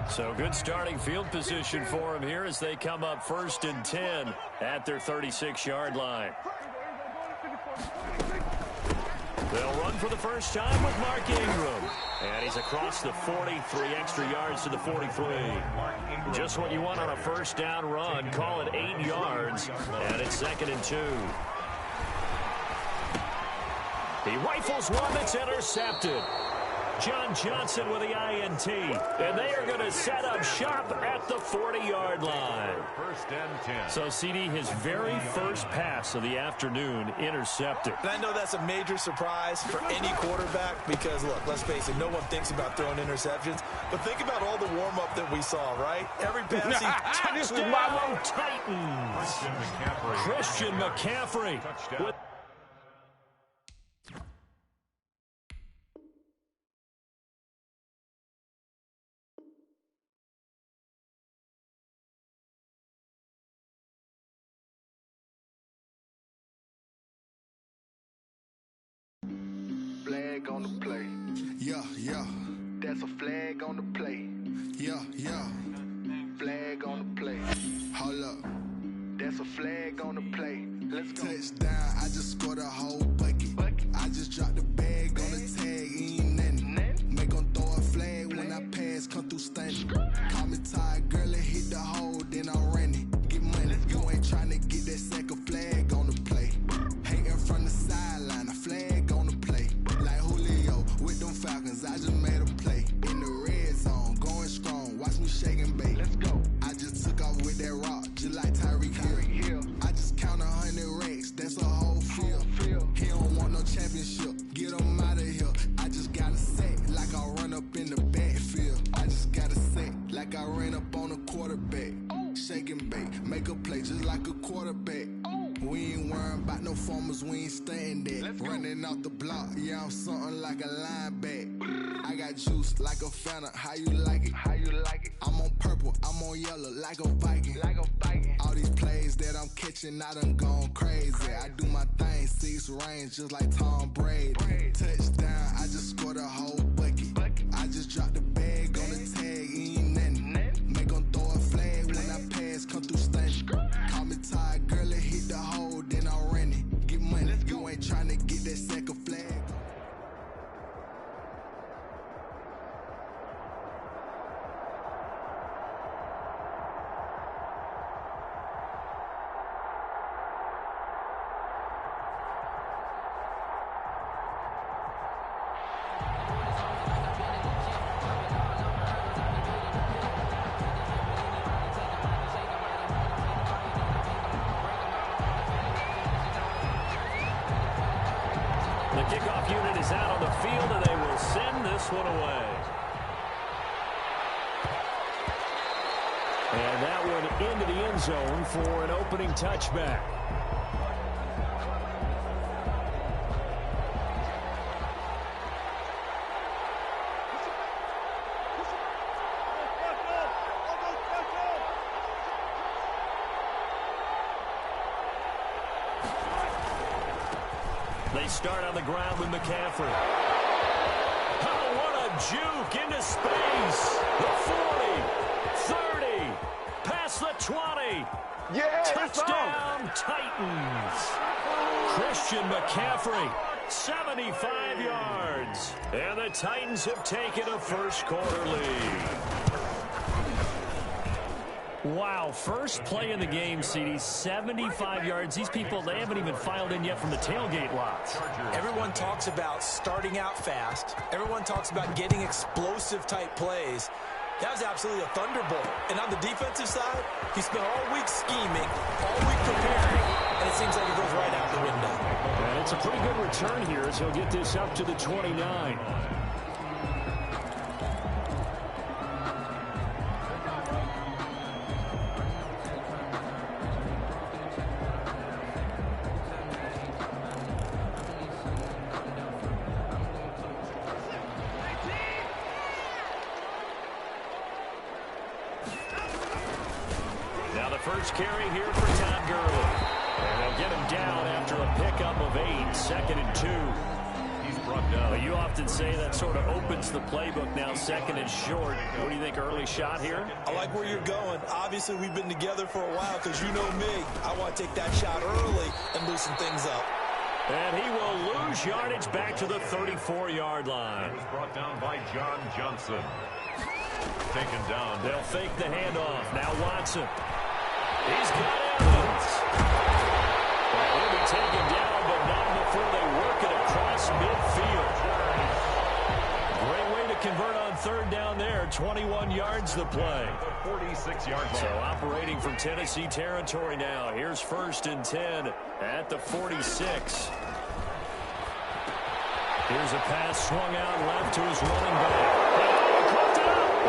So good starting field position for him here as they come up 1st and 10 at their 36-yard line. They'll run for the first time with Mark Ingram. And he's across the 43 extra yards to the 43. Just what you want on a first down run. Call it 8 yards. And it's 2nd and 2. He rifles one that's intercepted. John Johnson with the INT. And they are going to set up shop at the 40-yard line. 1st and 10. So, CD, his very first pass of the afternoon intercepted. And I know that's a major surprise for any quarterback because, look, let's face it, no one thinks about throwing interceptions. But think about all the warm-up that we saw, right? Every pass he touchdown, Titans. Christian McCaffrey. Touchdown. Flag on the play. Yeah, yeah. That's a flag on the play. Yeah, yeah. Flag on the play. Hold up. That's a flag on the play. Let's go. Touchdown, I just scored a whole bucket. I just dropped the bag on the tag, ain't nothing. Make 'em throw a flag when I pass, come through stunning. Call me tired, girl, it hit the hole, then I'm running. Get money, you ain't trying to get that second flag on the play. Hating from the sideline, a flag on the play. Like Julio with them Falcons, I just made a play. In the red zone, going strong, watch me shake and bake. Let's go. I just took off with that rock, just like Tyreek Hill. I just count 100 racks, that's a whole field. He performers, we ain't staying there. Running off the block, yeah, I'm something like a linebacker. I got juice like a Fanta, how you like it? How you like it? I'm on purple, I'm on yellow, like a Viking. Like a Viking. All these plays that I'm catching, I done gone crazy. I do my thing, 6 range, just like Tom Brady. Touchdown, I just scored a whole bucket. I just dropped the bag on the tag, ain't nothing. Make 'em throw a flag when I pass, come through stunning. Call me tired, girl, it hit the hole, then I ran it. Get money, you ain't tryna get that second flag. The kickoff unit is out on the field, and they will send this one away. And that one into the end zone for an opening touchback. They start on the ground with McCaffrey. Oh, what a juke into space. The 40, 30, past the 20. Yeah, Touchdown, Titans. Christian McCaffrey, 75 yards. And the Titans have taken a first-quarter lead. Wow, first play in the game, CD, 75 yards. These people, they haven't even filed in yet from the tailgate lots. Everyone talks about starting out fast. Everyone talks about getting explosive-type plays. That was absolutely a thunderbolt. And on the defensive side, he spent all week scheming, all week preparing, and it seems like it goes right out the window. And it's a pretty good return here as he'll get this up to the 29. First carry here for Todd Gurley. And they'll get him down after a pickup of 8, 2nd and 2. He's brought down. But you often say that sort of opens the playbook now, 2nd and short. What do you think, early shot here? I like where you're going. Obviously, we've been together for a while because you know me. I want to take that shot early and loosen things up. And he will lose yardage back to the 34-yard line. He was brought down by John Johnson. Taken down. They'll fake the handoff. Now Watson. He's got Evans. He'll be taken down, but not before they work it across midfield. Great way to convert on third down there. 21 yards the play. 46-yard line. So operating from Tennessee territory now. Here's 1st and 10 at the 46. Here's a pass swung out left to his running back.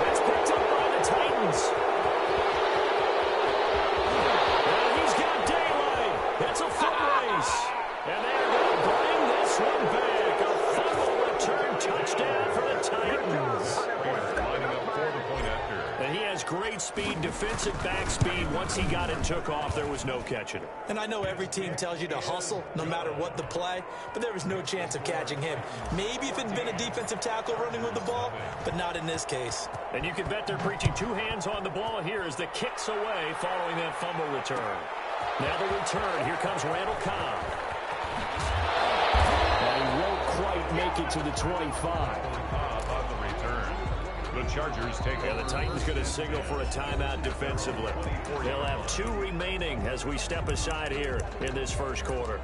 It's picked up by the Titans. It's a foot race, and they're going to bring this one back. A fumble return touchdown for the Titans. Lining up for the point after. And he has great speed, defensive back speed. Once he got it and took off, there was no catching it. And I know every team tells you to hustle no matter what the play, but there was no chance of catching him. Maybe if it had been a defensive tackle running with the ball, but not in this case. And you can bet they're preaching 2 hands on the ball here as the kick's away following that fumble return. Now the return. Here comes Randall Cobb. And he won't quite make it to the 25. On the return. The Chargers take it. And the Titans going to signal for a timeout defensively. They'll have 2 remaining as we step aside here in this first quarter.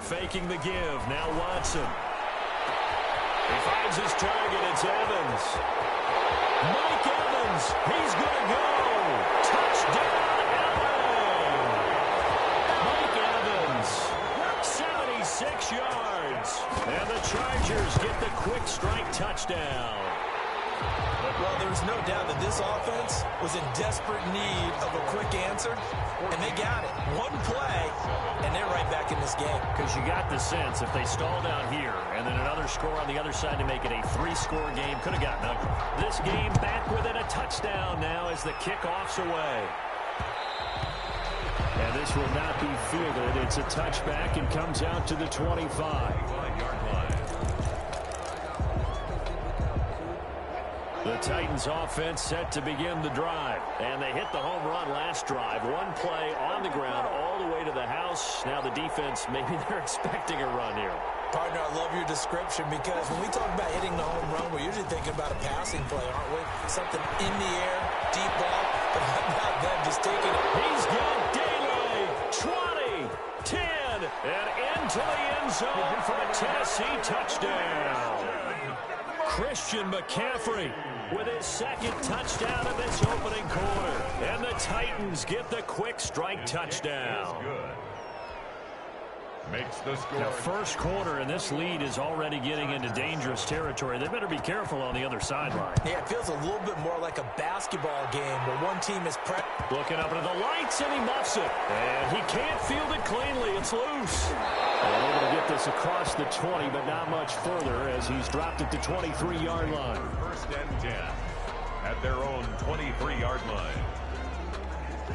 Faking the give. Now Watson. He finds his target. It's Evans. Mike Evans. He's going to go. Touchdown, LA. Mike Evans. 76 yards. And the Chargers get the quick strike touchdown. Well, there's no doubt that this offense was in desperate need of a quick answer, and they got it. One play, and they're right back in this game. Because you got the sense if they stall down here and then another score on the other side to make it a 3-score game, could have gotten ugly. This game back within a touchdown now as the kickoff's away. And this will not be fielded. It's a touchback and comes out to the 25-yard line. The Titans offense set to begin the drive. And they hit the home run last drive. One play on the ground all the way to the house. Now the defense, maybe they're expecting a run here. Partner, I love your description because when we talk about hitting the home run, we're usually thinking about a passing play, aren't we? Something in the air, deep ball. But how about them just taking it? He's got Daly. 20, 10, and into the end zone for a Tennessee touchdown. Christian McCaffrey with his second touchdown of this opening quarter. And the Titans get the quick strike touchdown. Makes the score. The first quarter, and this lead is already getting into dangerous territory. They better be careful on the other sideline. Yeah, it feels a little bit more like a basketball game where one team is looking up into the lights, and he muffs it. And he can't field it cleanly. It's loose. And able to get this across the 20, but not much further as he's dropped it to 23-yard line. First and 10 at their own 23-yard line.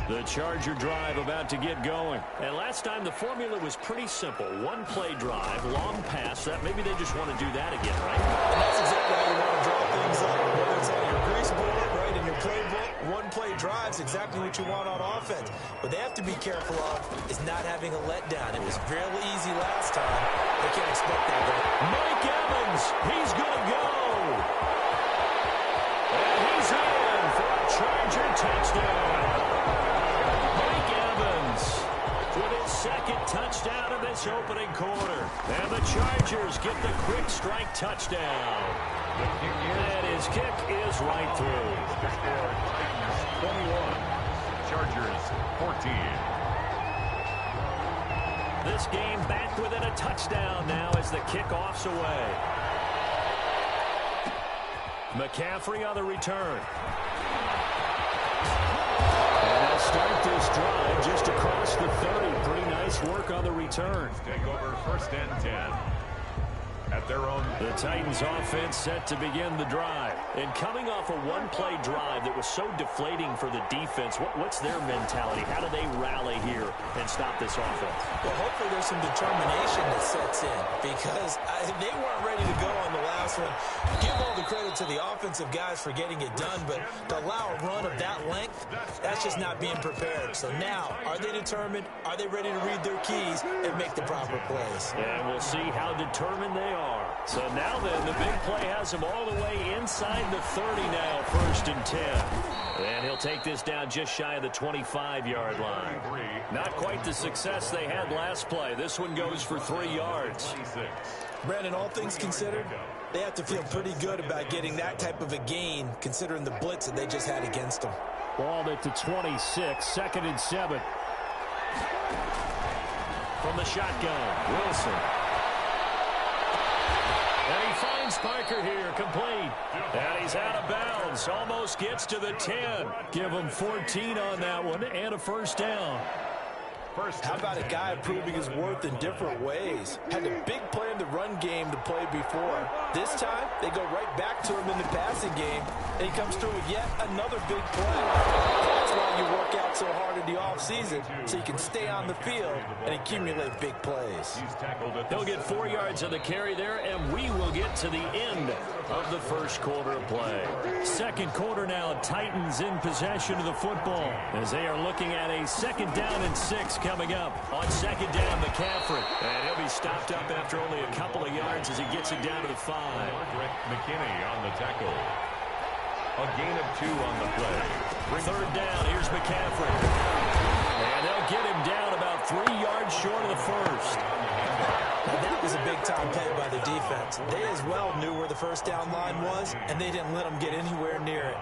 The Charger drive about to get going. And last time the formula was pretty simple. One play drive, long pass. That maybe they just want to do that again, right? And that's exactly how you want to draw things up. Whether it's on your grease board, right, in your playbook, one play drive's exactly what you want on offense. What they have to be careful of is not having a letdown. It was fairly easy last time. They can't expect that. Mike Evans, he's going to go. And he's in for a Charger touchdown. With his second touchdown of this opening quarter. And the Chargers get the quick strike touchdown. And his kick is right through. The score, Titans 21, Chargers 14. This game back within a touchdown now as the kickoff's away. McCaffrey on the return. Start this drive just across the 30. Pretty nice work on the return. Take over first and 10 at their own. The Titans offense set to begin the drive. And coming off a one-play drive that was so deflating for the defense, what's their mentality? How do they rally here and stop this offense? Well, hopefully there's some determination that sets in because they weren't ready to go on the last one. Give all the credit to the offensive guys for getting it done, but to allow a run of that length, that's just not being prepared. So now, are they determined? Are they ready to read their keys and make the proper plays? And we'll see how determined they are. So now then, the big play has him all the way inside the 30 now, first and 10. And he'll take this down just shy of the 25-yard line. Not quite the success they had last play. This one goes for 3 yards. Brandon, all things considered, they have to feel pretty good about getting that type of a gain considering the blitz that they just had against them. Ball at the 26, second and 7. From the shotgun, Wilson. And he finds Parker here, complete. And he's out of bounds, almost gets to the 10. Give him 14 on that one and a first down. How about a guy proving his worth in different ways? Had a big play in the run game to play before. This time, they go right back to him in the passing game, and he comes through with yet another big play. That's why you work out so hard in the offseason, so you can stay on the field and accumulate big plays. He'll get 4 yards on the carry there, and we will get to the end of the first quarter of play. Second quarter now, Titans in possession of the football as they are looking at a second down and 6 coming up. On second down, McCaffrey. And he'll be stopped up after only a couple of yards as he gets it down to the 5. McKinney on the tackle. A gain of 2 on the play. Third down, here's McCaffrey. And they'll get him down about 3 yards short of the first. Now that was a big-time play by the defense. They as well knew where the first down line was, and they didn't let them get anywhere near it.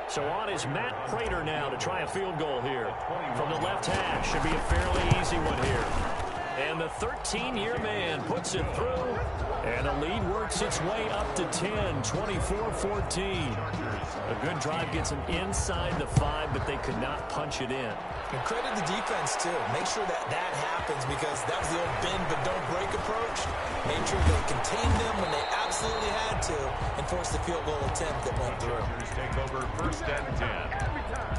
So on is Matt Prater now to try a field goal here. From the left hash, should be a fairly easy one here. And the 13-year man puts it through. And the lead works its way up to 10, 24-14. A good drive gets them inside the 5, but they could not punch it in. And credit the defense, too. Make sure that happens because that was the old bend but don't break approach. Made sure they contained them when they absolutely had to and forced the field goal attempt that went through. Take over 1st and 10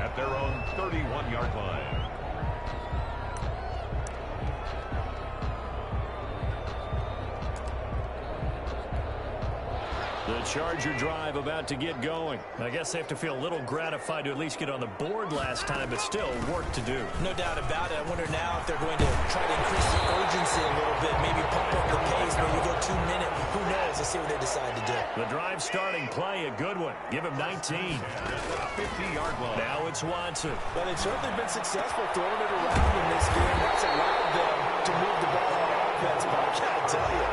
at their own 31-yard line. The Charger drive about to get going. I guess they have to feel a little gratified to at least get on the board last time, but still work to do. No doubt about it. I wonder now if they're going to try to increase the urgency a little bit, maybe pump up the pace, maybe go 2 minutes. Who knows? Let's see what they decide to do. The drive starting play, a good one. Give him 19. 50-yard line. Now it's Watson. Well, they've certainly been successful throwing it around in this game. That's allowed them to move the ball on offense, but I gotta tell you,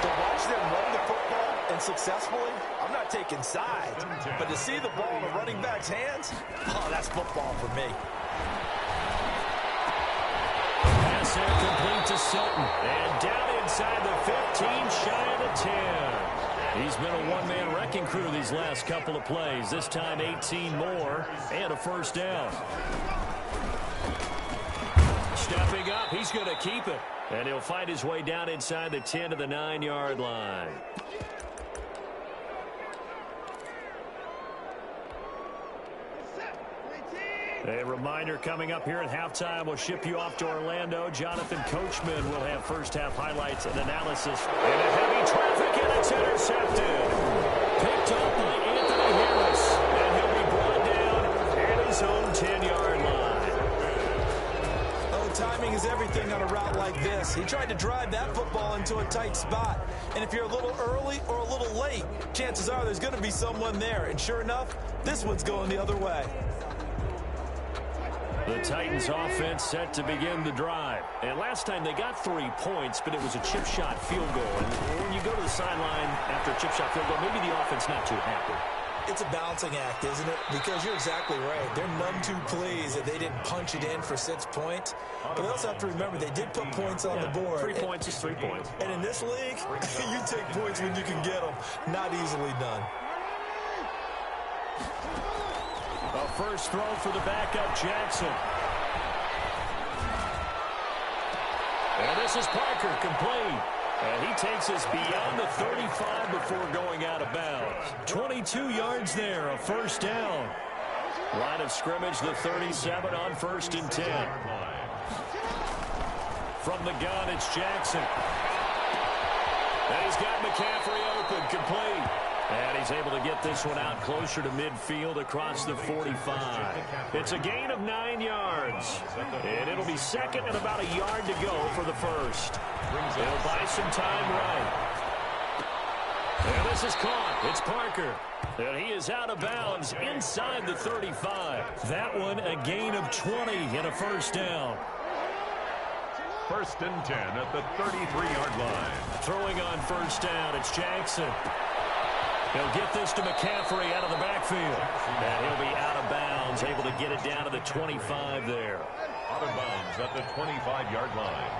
to watch them run the football and successfully, I'm not taking sides, but to see the ball in the running back's hands, oh, that's football for me. Pass complete to Sutton, and down inside the 15, shy of the 10. He's been a one-man wrecking crew these last couple of plays. This time 18 more and a first down. Stepping up, he's going to keep it. And he'll find his way down inside the 10 to the 9-yard line. A reminder coming up here at halftime. We'll ship you off to Orlando. Jonathan Coachman will have first-half highlights and analysis. And a heavy traffic, and it's intercepted. Picked up by Anthony Harris. And he'll be brought down at his own 10-yard line. Oh, timing is everything on a route like this. He tried to drive that football into a tight spot. And if you're a little early or a little late, chances are there's going to be someone there. And sure enough, this one's going the other way. The Titans offense set to begin the drive. And last time they got 3 points, but it was a chip shot field goal. And when you go to the sideline after a chip shot field goal, maybe the offense not too happy. It's a balancing act, isn't it? Because you're exactly right. They're none too pleased that they didn't punch it in for 6 points. But they also have to remember they did put points on the board. 3 points is 3 points. And in this league, you take points when you can get them. Not easily done. A first throw for the backup, Jackson. And this is Parker, complete. And he takes us beyond the 35 before going out of bounds. 22 yards there, a first down. Line of scrimmage, the 37 on 1st and 10. From the gun, it's Jackson. And he's got McCaffrey open, complete. And he's able to get this one out closer to midfield across the 45. It's a gain of 9 yards. And it'll be second and about a yard to go for the first. They'll buy some time right. And this is caught. It's Parker. And he is out of bounds inside the 35. That one a gain of 20 and a first down. 1st and 10 at the 33-yard line. Throwing on first down, it's Jackson. He'll get this to McCaffrey out of the backfield. And he'll be out of bounds, able to get it down to the 25 there. Out of bounds at the 25-yard line.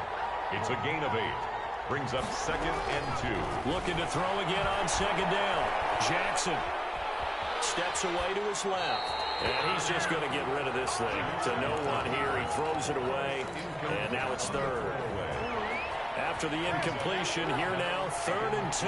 It's a gain of 8. Brings up 2nd and 2. Looking to throw again on 2nd down. Jackson steps away to his left. And he's just going to get rid of this thing. To no one here. He throws it away. And now it's 3rd. After the incompletion, here now, 3rd and 2.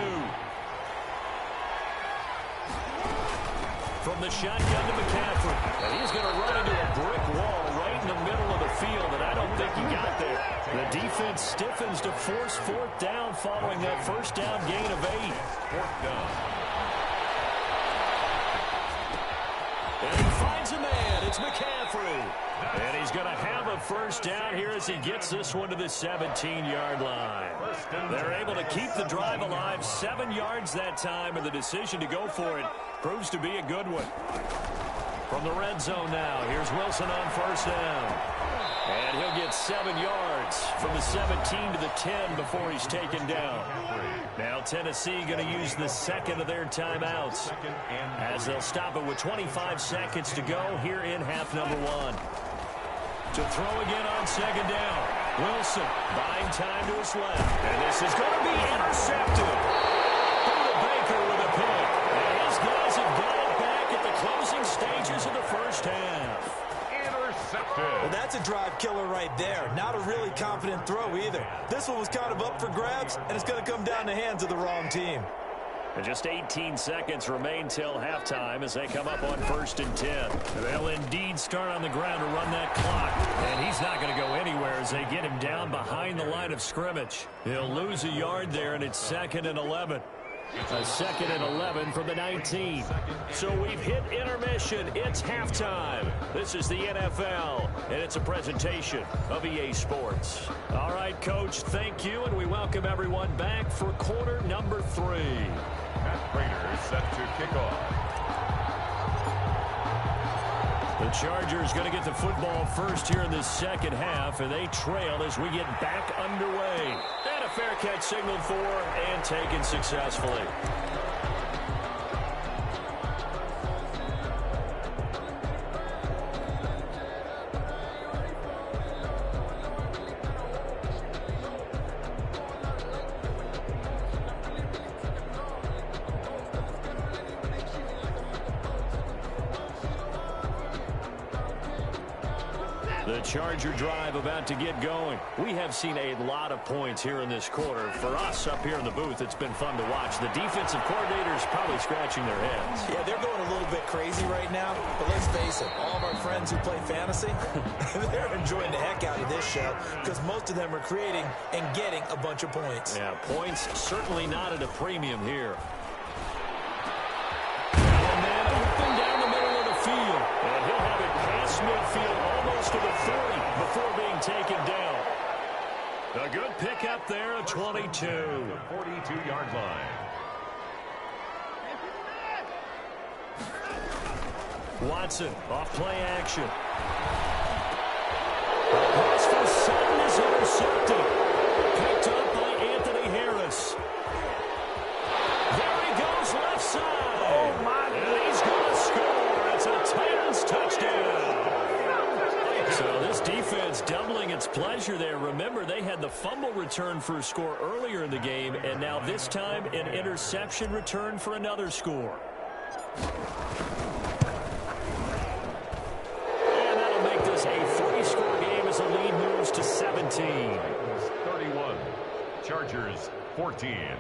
From the shotgun to McCaffrey. And he's going to run into a brick wall right in the middle of the field, and I don't think he got there. The defense stiffens to force 4th down following that first down gain of 8. 4th down. And he finds a man. It's McCaffrey. And he's going to have a first down here as he gets this one to the 17-yard line. They're able to keep the drive alive. 7 yards that time, and the decision to go for it proves to be a good one. From the red zone now, here's Wilson on first down. And he'll get 7 yards from the 17 to the 10 before he's taken down. Now Tennessee going to use the second of their timeouts as they'll stop it with 25 seconds to go here in half number 1. To throw again on 2nd down. Wilson buying time to his left. And this is going to be intercepted. Baker with a pick. And his guys have got it back at the closing stages of the first half. Intercepted. Well, that's a drive killer right there. Not a really confident throw either. This one was kind of up for grabs, and it's going to come down the hands of the wrong team. And just 18 seconds remain till halftime as they come up on 1st and 10. They'll indeed start on the ground to run that clock. And he's not going to go anywhere as they get him down behind the line of scrimmage. He'll lose a yard there, and it's 2nd and 11. A 2nd and 11 from the 19. So we've hit intermission. It's halftime. This is the NFL, and it's a presentation of EA Sports. All right, Coach, thank you, and we welcome everyone back for quarter number 3. Matt Prater set to kick off. The Chargers going to get the football first here in the second half, and they trail as we get back underway. And a fair catch signaled for and taken successfully. The Charger drive about to get going. We have seen a lot of points here in this quarter. For us up here in the booth, it's been fun to watch. The defensive coordinators probably scratching their heads. Yeah, they're going a little bit crazy right now, but let's face it, all of our friends who play fantasy, they're enjoying the heck out of this show because most of them are creating and getting a bunch of points. Yeah, points certainly not at a premium here. And he'll have it past midfield almost to the 30 before being taken down. A good pickup there at 22. The 42-yard line. Watson off play action. The pass for Sutton is intercepted. Picked up by Anthony Harris. There he goes left side. Oh, my God. And he's going to score. It's a Titans touchdown. So this defense doubling its pleasure there. Remember, they had the fumble return for a score earlier in the game, and now this time an interception return for another score. And that'll make this a 3-score game as the lead moves to 17. 31. Chargers 14.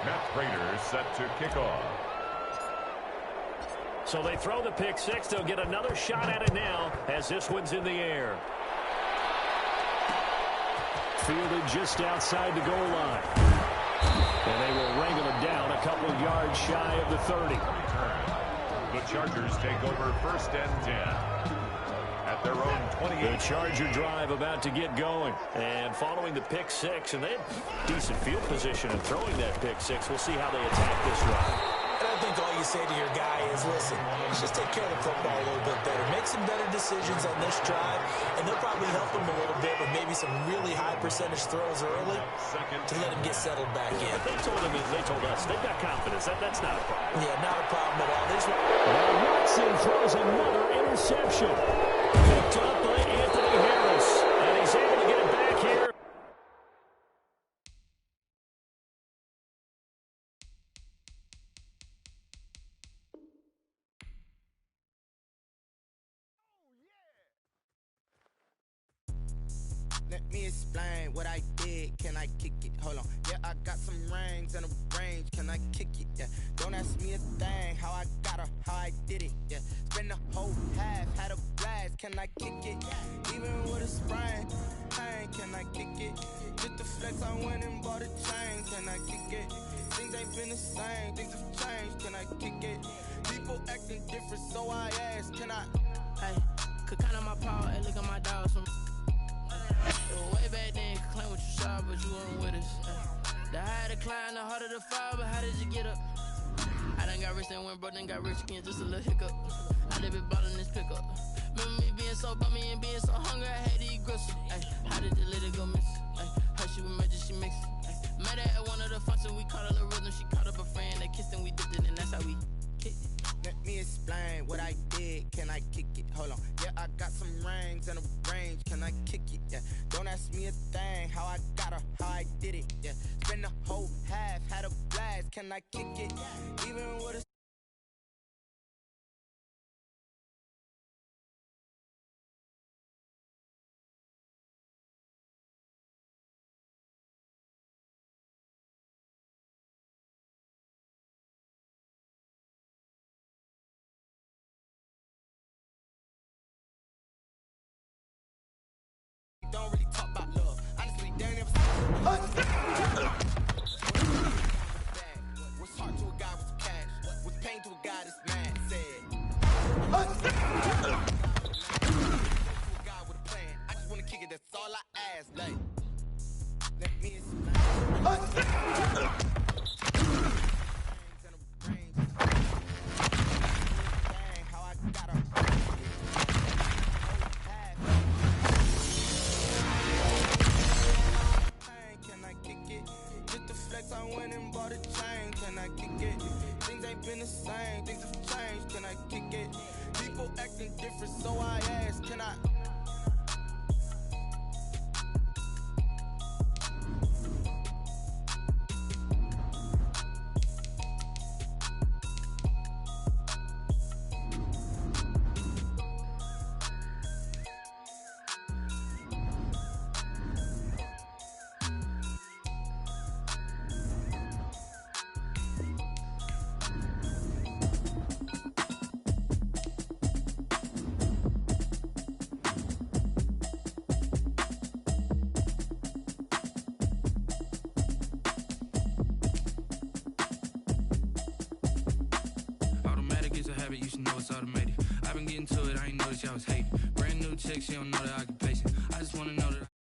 Matt Prater set to kick off. So they throw the pick six. They'll get another shot at it now as this one's in the air. Fielded just outside the goal line. And they will wrangle him down a couple of yards shy of the 30. The Chargers take over 1st and 10. At their own 28. The Charger drive about to get going. And following the pick six, and they had decent field position in throwing that pick six. We'll see how they attack this drive. And I think all you say to your guy is, listen, just take care of the football a little bit better. Make some better decisions on this drive, and they'll probably help him a little bit with maybe some really high percentage throws early to let him get settled back in. But they told us, they've got confidence. That's not a problem. Yeah, not a problem at all. Now Watson throws another interception. Picked up by Anthony Harris, and he's able to get it back here. Let me explain what I did. Can I kick it? Hold on. Yeah, I got some rings and a range. Can I kick it? Yeah. Don't ask me a thing. How I got her, how I did it. Yeah. Spend the whole half, had a blast. Can I kick it? Even with a sprain. Pain, can I kick it? Just the flex, I went and bought a chain. Can I kick it? Things ain't been the same. Things have changed. Can I kick it? People acting different, so I ask. Can I? Hey, could count on my power and look at my dogs from. Way back then, you could claim what you saw, but you weren't with us. The higher the climb, the harder the fall, but how did you get up? I done got rich and went broke, then got rich again, just a little hiccup. I live it ballin' this pickup. Remember me being so bummy and being so hungry, I had to eat gristle. Ay, how did the lady go miss? Ay, her she was magic, she mixed. Met her at one of the functions, we caught a little rhythm, she caught up a friend, they kissed and we dipped it, and that's how we kicked it. Let me explain what I did. Can I I kick it? Hold on. Yeah, I got some rings and a range. Can I kick it? Yeah. Don't ask me a thing. How I got her, how I did it. Yeah. Spend the whole half, had a blast. Can I kick it? Even with a don't really talk about love. Honestly, they ain't never what's hard to a guy with cash? What's pain to a guy that's mad? Said to a guy with a plan. I just wanna kick it, that's all I ask. Like, let me how I got her. Can I kick it? Just the flex, I went and bought a chain. Can I kick it? Things ain't been the same, things have changed. Can I kick it? People acting different, so I ask, can I? Habit, you should know it's automated. I've been getting to it, I ain't noticed y'all was hating. Brand new chick, she don't know the occupation. I just wanna know that